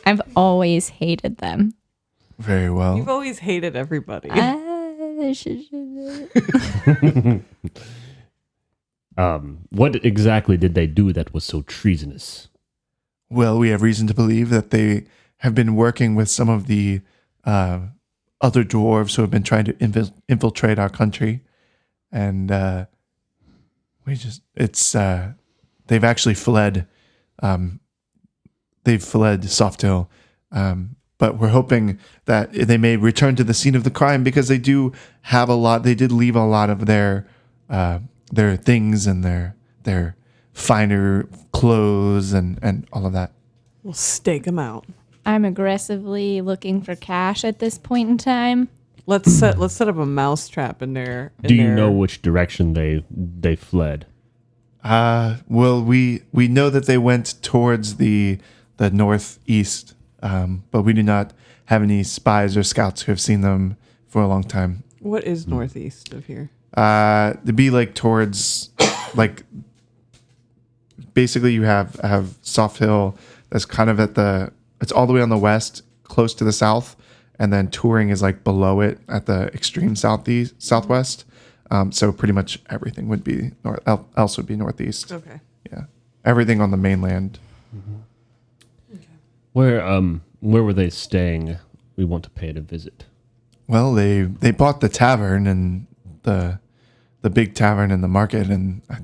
I've always hated them. Very well. You've always hated everybody. What exactly did they do that was so treasonous? Well, we have reason to believe that they have been working with some of the other dwarves who have been trying to infiltrate our country, and they've actually fled. They've fled Softhill, but we're hoping that they may return to the scene of the crime because they do have a lot. They did leave a lot of their things and their finer clothes and all of that. We'll stake them out. I'm aggressively looking for cash at this point in time. Let's set up a mouse trap in there. Do you know which direction they fled? Well, we know that they went towards the northeast, but we do not have any spies or scouts who have seen them for a long time. What is northeast of here? To be like towards like basically you have Softhill that's kind of it's all the way on the west, close to the south, and then Touring is like below it at the extreme southwest. So pretty much everything would be else would be northeast. Okay. Yeah, everything on the mainland. Where were they staying? We want to pay it a visit. Well, they bought the tavern and the big tavern in the market, and I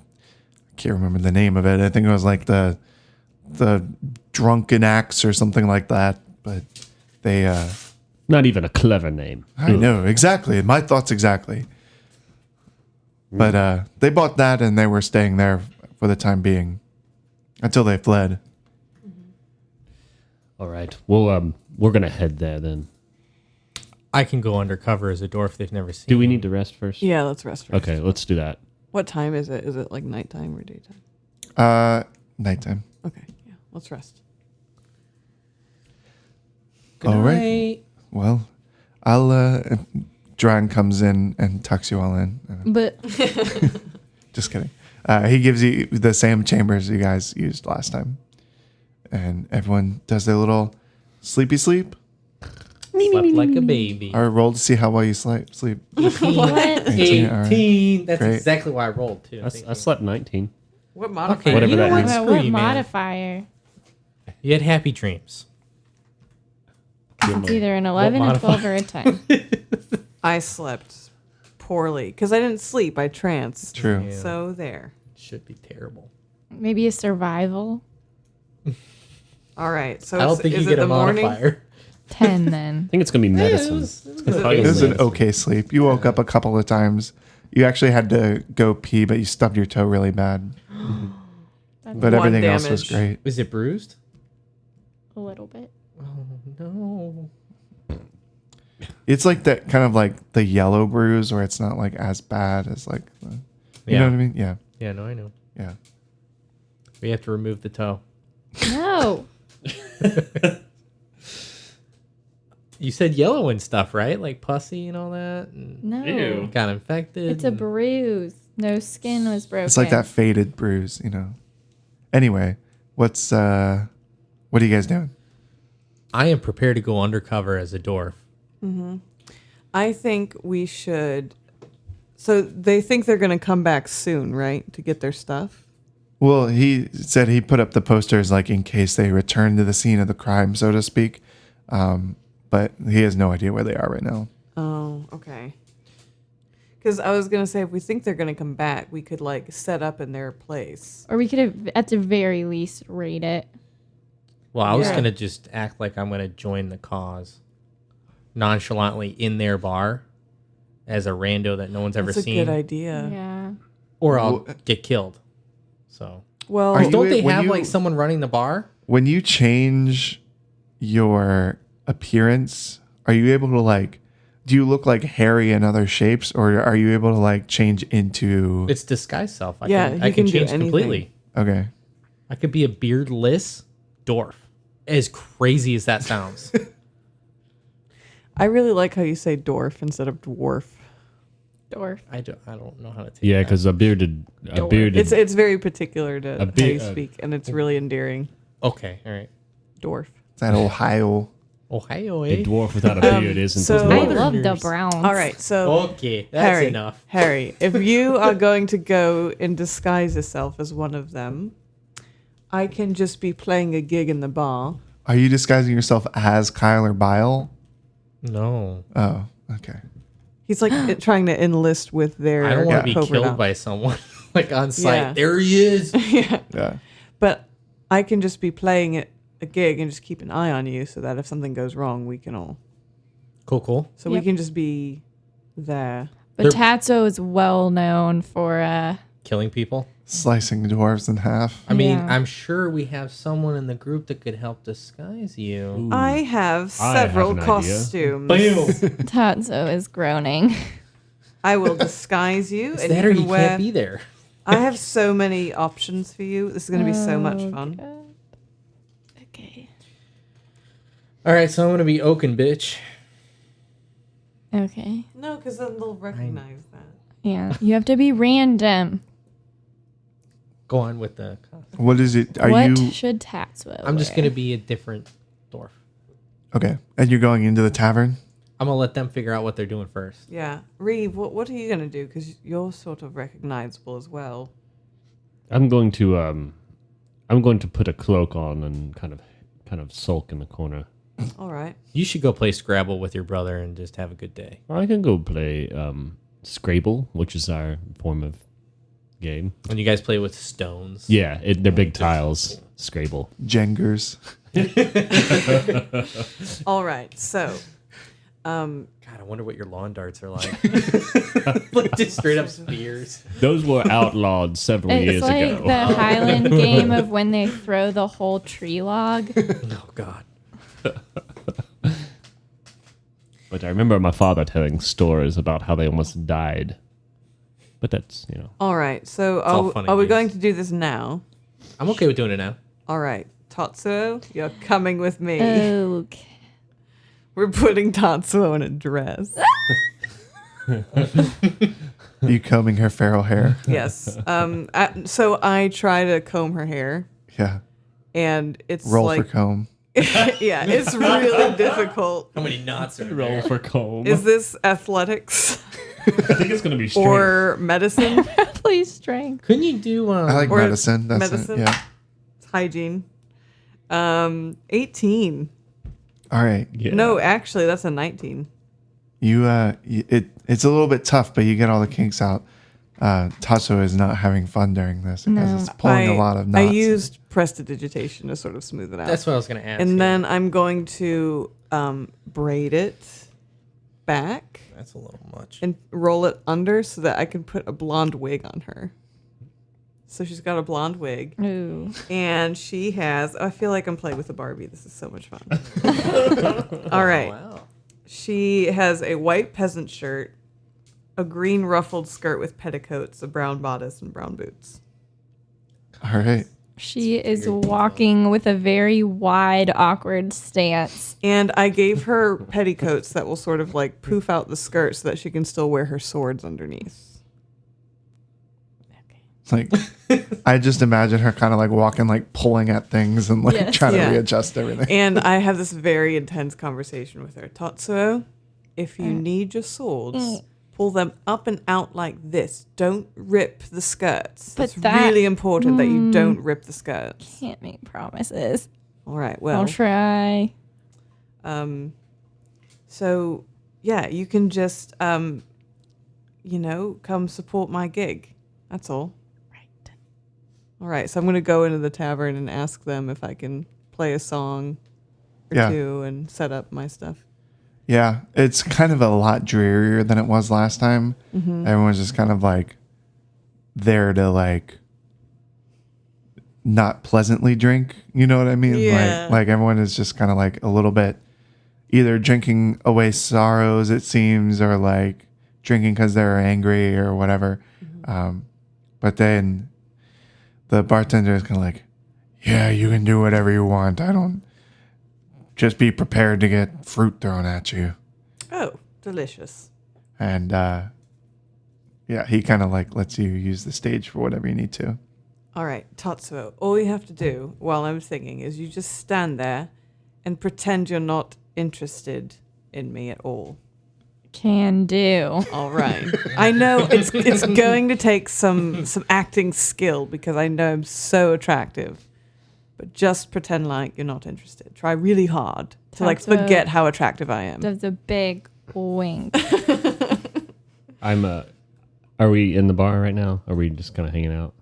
can't remember the name of it. I think it was like the Drunken Axe or something like that. But they Not even a clever name. I know exactly my thoughts exactly. But they bought that and they were staying there for the time being until they fled. All right. Well, we're gonna head there then. I can go undercover as a dwarf they've never seen. Do we need to rest first? Yeah, let's rest first. Okay, let's do that. What time is it? Is it like nighttime or daytime? Nighttime. Okay, yeah, let's rest. Good All right. night. Well, I'll Dran comes in and tucks you all in. But Just kidding. He gives you the same chambers you guys used last time. And everyone does their little sleepy sleep. Slept like a baby. Or roll to see how well you sleep. what? 18, all right. 18. That's Great. exactly why I rolled too. I slept 19. What modifier? Okay, Whatever you know that what? means. What Screw you, man. modifier? You had happy dreams. It's either an 11, a 12, or a 10. I slept poorly because I didn't sleep. I tranced. True. Yeah. So there. Should be terrible. Maybe a survival. All right. So I don't think is you it get a the morning? modifier. 10 then. I think it's gonna be medicine. It was an okay sleep. You woke up a couple of times. You actually had to go pee, but you stubbed your toe really bad. But One everything else was damage. great. Was it bruised? A little bit. Oh, no. It's like that kind of like the yellow bruise where it's not like as bad as like, you Yeah. know what I mean? Yeah. Yeah, no, I know. Yeah. We have to remove the toe. No. You said yellow and stuff, right? Like pussy and all that? And No. Ew. got infected. It's a bruise. No skin was broken. It's like that faded bruise, you know. Anyway, what are you guys doing? I am prepared to go undercover as a dwarf. I think we should. So they think they're going to come back soon, right? To get their stuff. Well, he said he put up the posters like in case they return to the scene of the crime, so to speak. But he has no idea where they are right now. Oh, okay. Because I was going to say, if we think they're going to come back, we could like set up in their place. Or we could have, at the very least, raid it. Well, I was Yeah. going to just act like I'm going to join the cause nonchalantly in their bar as a rando that no one's ever That's a seen. good idea. Yeah. Or I'll Well, get killed. So, Well, Are you- don't they when have you- like someone running the bar? When you change your appearance, are you able to like, do you look like Harry in other shapes, or are you able to like change into? It's disguise self. I Yeah, can, you I can can do change anything. completely. Okay. I could be a beardless dwarf. As crazy as that sounds. I really like how you say dwarf instead of dwarf. Dwarf. I don't know how to take Yeah, that. because a bearded. It's very particular to how you beard- speak, and it's really endearing. Okay, all right. Dwarf. Is that Ohio? Ohio, a eh? dwarf without a beard isn't so- as I normal. love the Northerners. browns. All right, so Okay, that's Harry, enough. Harry, if you are going to go and disguise yourself as one of them, I can just be playing a gig in the bar. Are you disguising yourself as Kyle or Bile? No. Oh, okay. He's like trying to enlist with their. I don't want to be covert killed out- by someone like on site. Yeah. There he is. Yeah, Yeah. but I can just be playing at a gig and just keep an eye on you, so that if something goes wrong, we can all. Cool. So we Yep. can just be there. But Tatso is well known for Killing people. Slicing dwarves in half. I mean, Yeah. I'm sure we have someone in the group that could help disguise you. Ooh. I have I have several an idea. costumes. Tatso is groaning. I will disguise you, Is and that you or can you wear. can't be there? I have so many options for you. This is going to be so much fun. Okay. All right, so I'm gonna be Oaken, bitch. Okay. No, because then they'll recognize that. Yeah. You have to be random. Go on with the. What is it? Are what you should Tatso I'm just wear? gonna be a different dwarf. okay? And you're going into the tavern? I'm gonna let them figure out what they're doing first. Yeah, Reeve, what are you going to do? Because you're sort of recognizable as well. I'm going to put a cloak on and kind of sulk in the corner. All right. You should go play Scrabble with your brother and just have a good day. Or I can go play Scrabble, which is our form of game. And you guys play with stones. Yeah, they're big tiles. Scrabble. Jengers. All right. So, God, I wonder what your lawn darts are like. Like just straight up spears. Those were outlawed several It's years like ago. the Highland game of when they throw the whole tree log. Oh God. But I remember my father telling stories about how they almost died. But that's, all right. So, all fun and are we games. going to do this now? I'm okay with doing it now. All right. Tatsuo, you're coming with me. Okay. We're putting Tatsuo in a dress. Are you combing her feral hair? Yes. So I try to comb her hair, Yeah. and it's Roll like, for comb. yeah, it's really difficult. How many knots are roll for comb. Is this athletics I think it's going to be straight. or medicine? Please strength. Couldn't you do? I like Or medicine. That's medicine? It. Yeah. It's hygiene. 18. All right. Yeah. No, actually, that's a 19. It's a little bit tough, but you get all the kinks out. Tatsuo is not having fun during this because it's pulling a lot of knots. I used prestidigitation to sort of smooth it out. That's what I was going to ask. And then I'm going to braid it back That's a little much. and roll it under so that I can put a blonde wig on her. So she's got a blonde wig. Ooh. And she has, I feel like I'm playing with a Barbie. This is so much fun. All right. Wow. She has a white peasant shirt, a green ruffled skirt with petticoats, a brown bodice, and brown boots. All right. She is walking with a very wide, awkward stance. And I gave her petticoats that will sort of like poof out the skirt so that she can still wear her swords underneath. Like, I just imagine her kind of like walking, like pulling at things and like Yes. trying Yeah. to readjust everything. And I have this very intense conversation with her. Tatsuo, if you need your swords, pull them up and out like this. Don't rip the skirts. But it's that- really important that you don't rip the skirts. Can't make promises. All right, I'll well, try. so yeah, you can just, come support my gig. That's all. Right. All right, so I'm going to go into the tavern and ask them if I can play a song or Yeah. two and set up my stuff. Yeah, it's kind of a lot drearier than it was last time. Everyone's just kind of like there to like not pleasantly drink. You know what I mean? Yeah. Like everyone is just kind of like a little bit either drinking away sorrows, it seems, or like drinking because they're angry or whatever. But then the bartender is kind of like, yeah, you can do whatever you want. I don't. Just be prepared to get fruit thrown at you. Oh, delicious. And yeah, he kind of like lets you use the stage for whatever you need to. All right, Tatsuo, all you have to do while I'm singing is you just stand there and pretend you're not interested in me at all. Can do. All right. I know it's going to take some acting skill because I know I'm so attractive. But just pretend like you're not interested. Try really hard to like Tatsuo forget how attractive I am. Does a big wink. Are we in the bar right now? Are we just kind of hanging out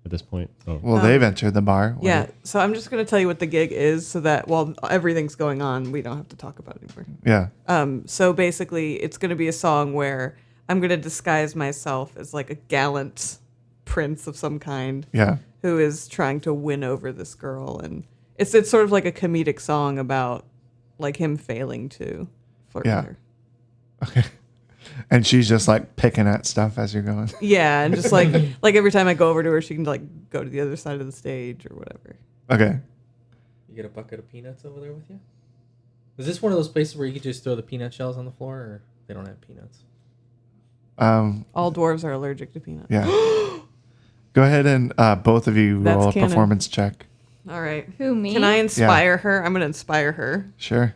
at this point? Oh. Well, they've entered the bar. Yeah, so I'm just going to tell you what the gig is so that while everything's going on, we don't have to talk about it anymore. Yeah. So basically, it's going to be a song where I'm going to disguise myself as like a gallant prince of some kind Yeah. who is trying to win over this girl. And it's sort of like a comedic song about like him failing to flirt Yeah. with her. Okay. And she's just like picking at stuff as you're going. Yeah, and just like every time I go over to her, she can like go to the other side of the stage or whatever. Okay. You get a bucket of peanuts over there with you? Is this one of those places where you could just throw the peanut shells on the floor, or they don't have peanuts? All dwarves are allergic to peanuts. Yeah. Go ahead and both of you That's roll a canon. performance check. All right. Who, me? Can I inspire her? I'm going to inspire her. Sure.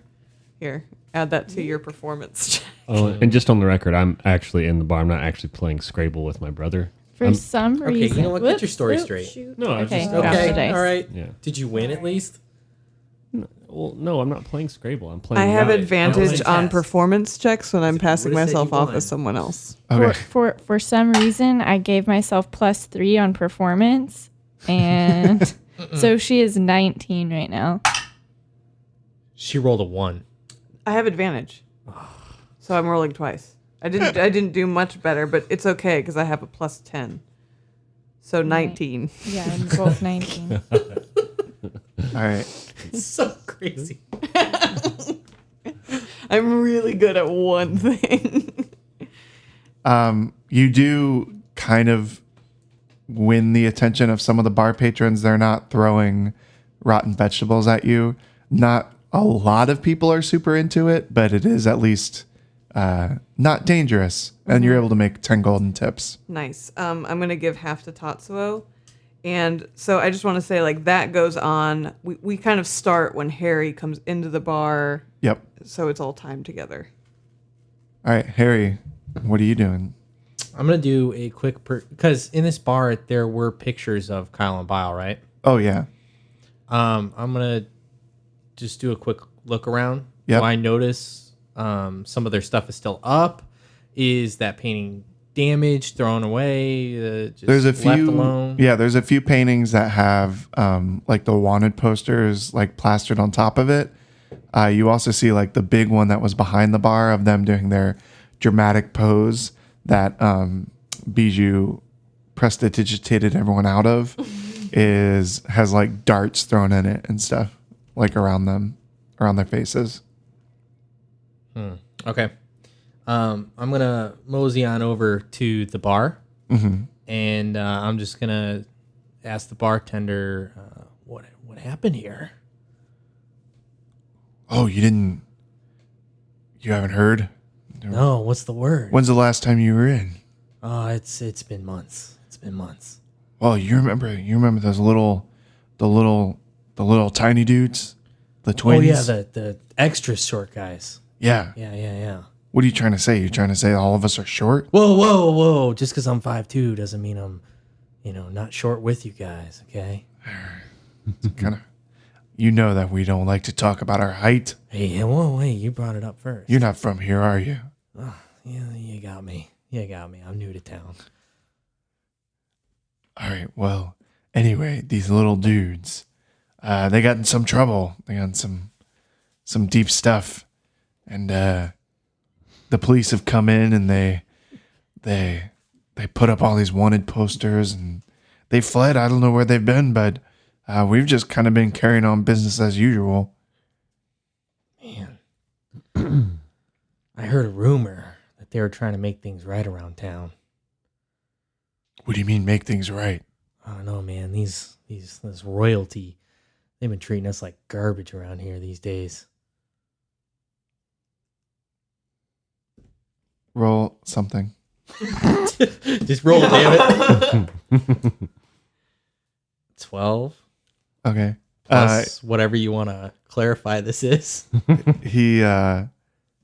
Here, add that to your performance check. Oh, and just on the record, I'm actually in the bar. I'm not actually playing Scrabble with my brother. For some Okay, reason. you know what? Get your Whoops, story oops, straight. shoot. No, I was Okay, just- drop the Okay, dice. all right. Yeah. Did you win at least? Well, no, I'm not playing Scrabble. I'm playing. I have Yahtzee. advantage on test. performance checks when I'm passing would've said myself you off won. as someone else. Okay. For some reason, I gave myself +3 on performance, and so she is 19 right now. She rolled a 1. I have advantage, so I'm rolling twice. I didn't do much better, but it's okay because I have a +10, so 19. Yeah, I'm both 19. All right. So crazy. I'm really good at one thing. You do kind of win the attention of some of the bar patrons. They're not throwing rotten vegetables at you. Not a lot of people are super into it, but it is at least not dangerous. And you're able to make 10 golden tips. Nice. I'm gonna give half to Tatsuo. And so I just want to say, like, that goes on. We kind of start when Harry comes into the bar, Yep. so it's all timed together. All right, Harry, what are you doing? I'm going to do a quick... Because in this bar, there were pictures of Kyle and Bile, right? Oh, yeah. I'm gonna just do a quick look around. Yep. Do I notice some of their stuff is still up? Is that painting damaged, thrown away? Just There's a left few, alone? yeah. There's a few paintings that have like the wanted posters like plastered on top of it. You also see like the big one that was behind the bar of them doing their dramatic pose that Bijou prestidigitated everyone out of. Has like darts thrown in it and stuff like around their faces. Okay. I'm gonna mosey on over to the bar, and I'm just gonna ask the bartender what happened here. Oh, you haven't heard? No, what's the word? When's the last time you were in? Oh, it's been months. It's been months. Well, you remember those the little tiny dudes, the twins? Oh yeah, the extra short guys. Yeah. Yeah. What are you trying to say? You're trying to say all of us are short? Whoa! Just because I'm 5'2" doesn't mean I'm, not short with you guys. Okay. Kind of. You know that we don't like to talk about our height. Hey, whoa, wait! You brought it up first. You're not from here, are you? Yeah, you got me. I'm new to town. All right. Well, anyway, these little dudes, they got in some trouble. They got in some deep stuff, and the police have come in and they put up all these wanted posters and they fled. I don't know where they've been, but we've just kind of been carrying on business as usual. Man, I heard a rumor that they were trying to make things right around town. What do you mean make things right? I don't know, man. This royalty, they've been treating us like garbage around here these days. Roll something. Just roll, damn it. 12 Okay. plus whatever you want to clarify this is. He kind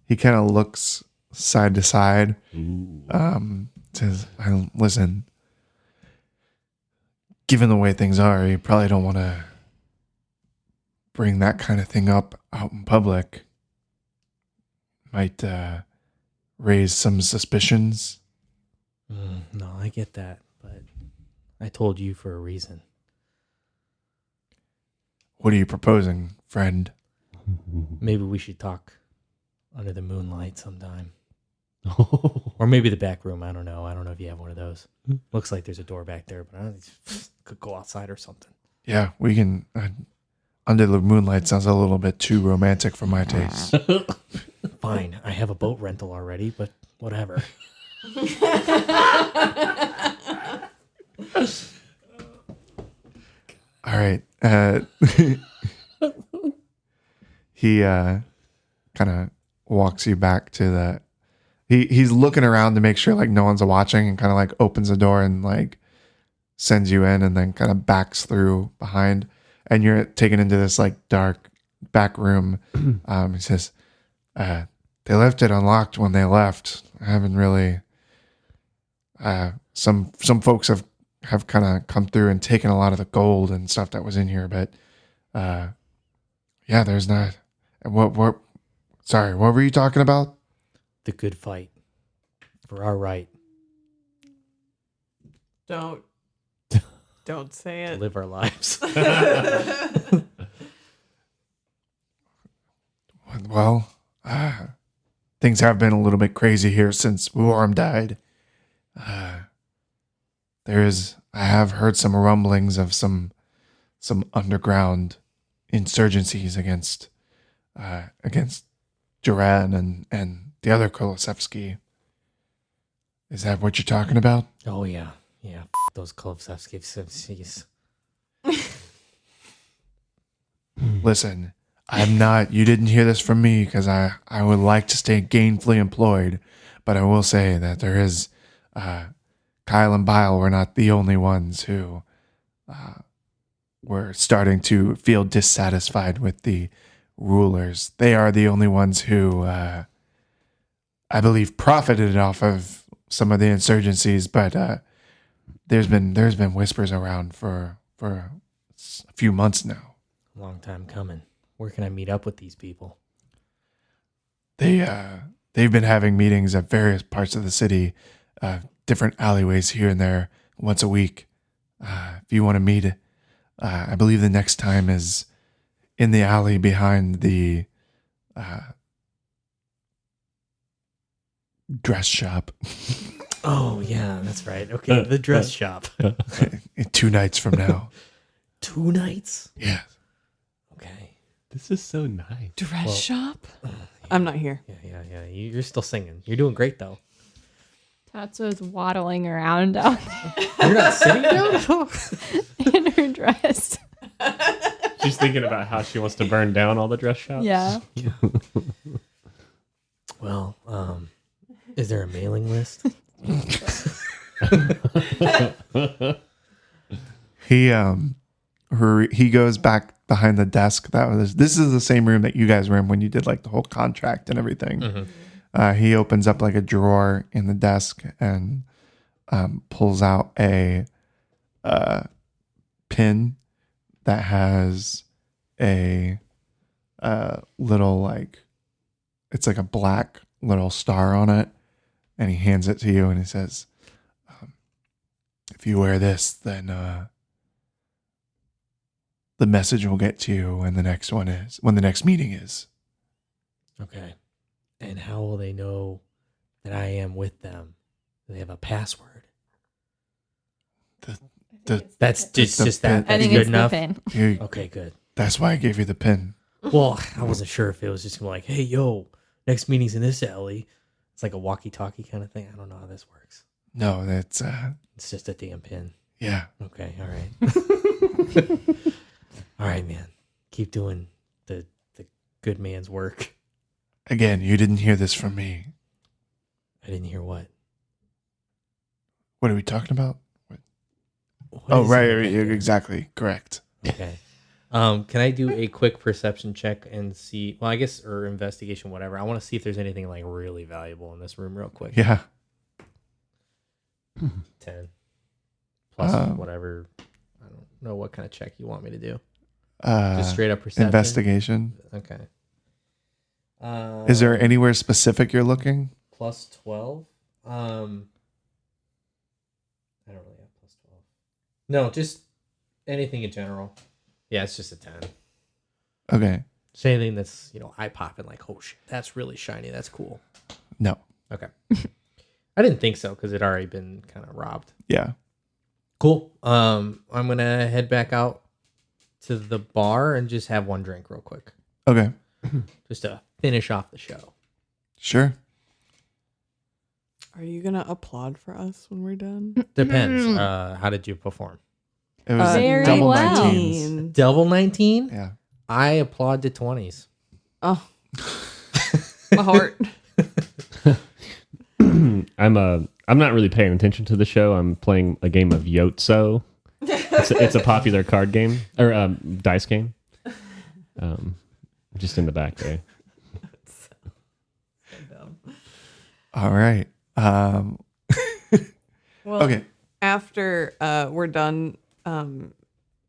of looks side to side. Says, "Listen. Given the way things are, you probably don't want to bring that kind of thing up out in public. Might raise some suspicions." No, I get that, but I told you for a reason. What are you proposing, friend? Maybe we should talk under the moonlight sometime. Or maybe the back room. I don't know. I don't know if you have one of those. Looks like there's a door back there, but I don't could go outside or something. Yeah, we can. Under the moonlight sounds a little bit too romantic for my taste. Fine. I have a boat rental already, but whatever. All right. He kind of walks you back to the. He's looking around to make sure like no one's watching, and kind of like opens the door and like sends you in, and then kind of backs through behind, and you're taken into this like dark back room. He says, "They left it unlocked when they left. I haven't really. Some folks have kind of come through and taken a lot of the gold and stuff that was in here, but yeah, there's not. What? Sorry, what were you talking about? The good fight for our right Don't say to it. live our lives. Well, things have been a little bit crazy here since Warm died. I have heard some rumblings of some underground insurgencies against Duran and the other Kolosevsky. Is that what you're talking about? Oh yeah. Those Kolosevskis. Listen, I'm not. You didn't hear this from me because I would like to stay gainfully employed, but I will say that there is. Kyle and Bile were not the only ones who were starting to feel dissatisfied with the rulers. They are the only ones who, I believe, profited off of some of the insurgencies. But there's been whispers around for a few months now. Long time coming. Where can I meet up with these people? They've been having meetings at various parts of the city, different alleyways here and there, once a week. If you want to meet, I believe the next time is in the alley behind the dress shop. Oh, yeah, that's right. Okay, the dress shop. 2 nights from now. 2 nights? Yeah. Okay. This is so nice. Dress shop? I'm not here. Yeah. You're still singing. You're doing great, though. Tatsuo's waddling around down You're not sitting down? there in her dress. She's thinking about how she wants to burn down all the dress shops. Yeah. Well, is there a mailing list? He goes back behind the desk. This is the same room that you guys were in when you did like the whole contract and everything. He opens up like a drawer in the desk and pulls out a pin that has a little like, it's like a black little star on it, and he hands it to you and he says, if you wear this, then the message will get to you when the next meeting is. Okay. And how will they know that I am with them? Do they have a password? That's just that. I That's think good it's enough. the pin. Okay, good. That's why I gave you the pin. Well, I wasn't sure if it was just like, hey, yo, next meeting's in this alley. It's like a walkie-talkie kind of thing. I don't know how this works. No, that's It's just a damn pin. yeah. Okay, all right. All right, man. Keep doing the good man's work. Again, you didn't hear this from me. I didn't hear what. What are we talking about? What Oh, is right, it? right, you're exactly correct. Okay. Can I do a quick perception check and see? Well, I guess, or investigation, whatever. I want to see if there's anything like really valuable in this room, real quick. Yeah. 10 plus Um, whatever. I don't know what kind of check you want me to do. Uh, Just straight up perception. investigation. Okay. Is there anywhere specific you're looking? plus 12? I don't really have plus 12. No, just anything in general. Yeah, it's just a 10. Okay. Just anything that's, eye popping, like, oh shit, that's really shiny. That's cool. No. Okay. I didn't think so because it already been kind of robbed. Yeah. Cool. I'm gonna head back out to the bar and just have one drink real quick, Okay. just to finish off the show. Sure. Are you gonna applaud for us when we're done? Depends. How did you perform? It was Very double well. 19s. Double 19. Yeah. I applaud to 20s. Oh, my heart. I'm not really paying attention to the show. I'm playing a game of Yotso. It's a popular card game or dice game. Just in the back there. All right. Well, Okay. after we're done, I'm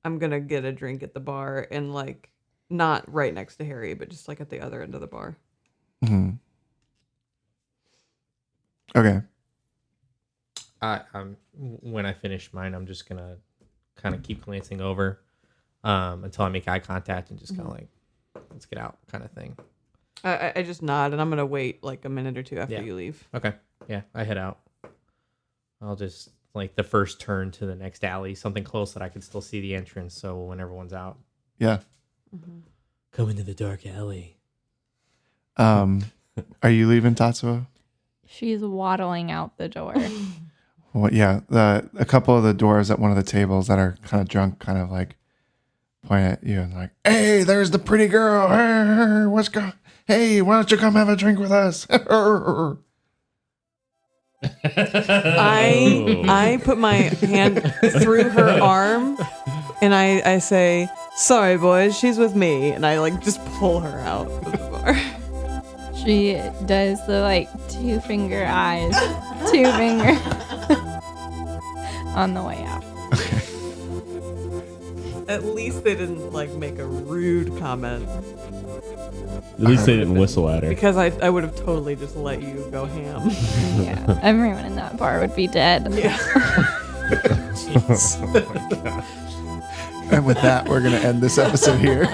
gonna get a drink at the bar and like not right next to Harry, but just like at the other end of the bar. Mhm. Okay. When I finish mine, I'm just gonna kind of keep glancing over until I make eye contact and just kind of like, let's get out kind of thing. I just nod and I'm gonna wait like a minute or two after Yeah. you leave. Okay. Yeah, I head out. I'll just like the first turn to the next alley, something close that I can still see the entrance. So when everyone's out, Yeah. come into the dark alley. Are you leaving, Tatsuo? She's waddling out the door. Well, yeah. A couple of the doors at one of the tables that are kind of drunk, kind of like point at you and like, "Hey, there's the pretty girl. Hey, why don't you come have a drink with us?" I put my hand through her arm and I say, "Sorry, boys, she's with me," and I like just pull her out of the bar. She does the like 2-finger eyes, 2-finger on the way out. At least they didn't like make a rude comment At least they didn't whistle at her. because I would have totally just let you go ham. Yeah, everyone in that bar would be dead. And with that, we're going to end this episode here.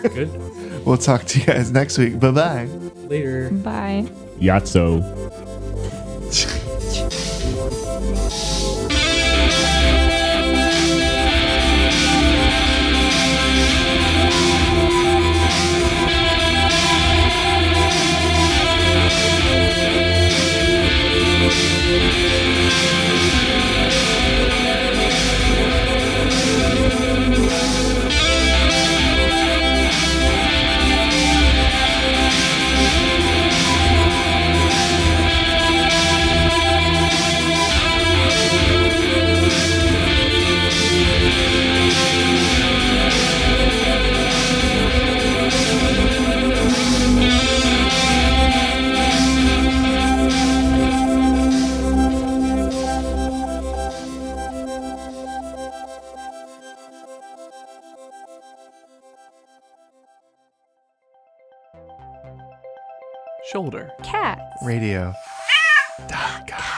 Good. We'll talk to you guys next week. Bye-bye. Later. Bye. Yatso. Shoulder. Cats. Radio. .com.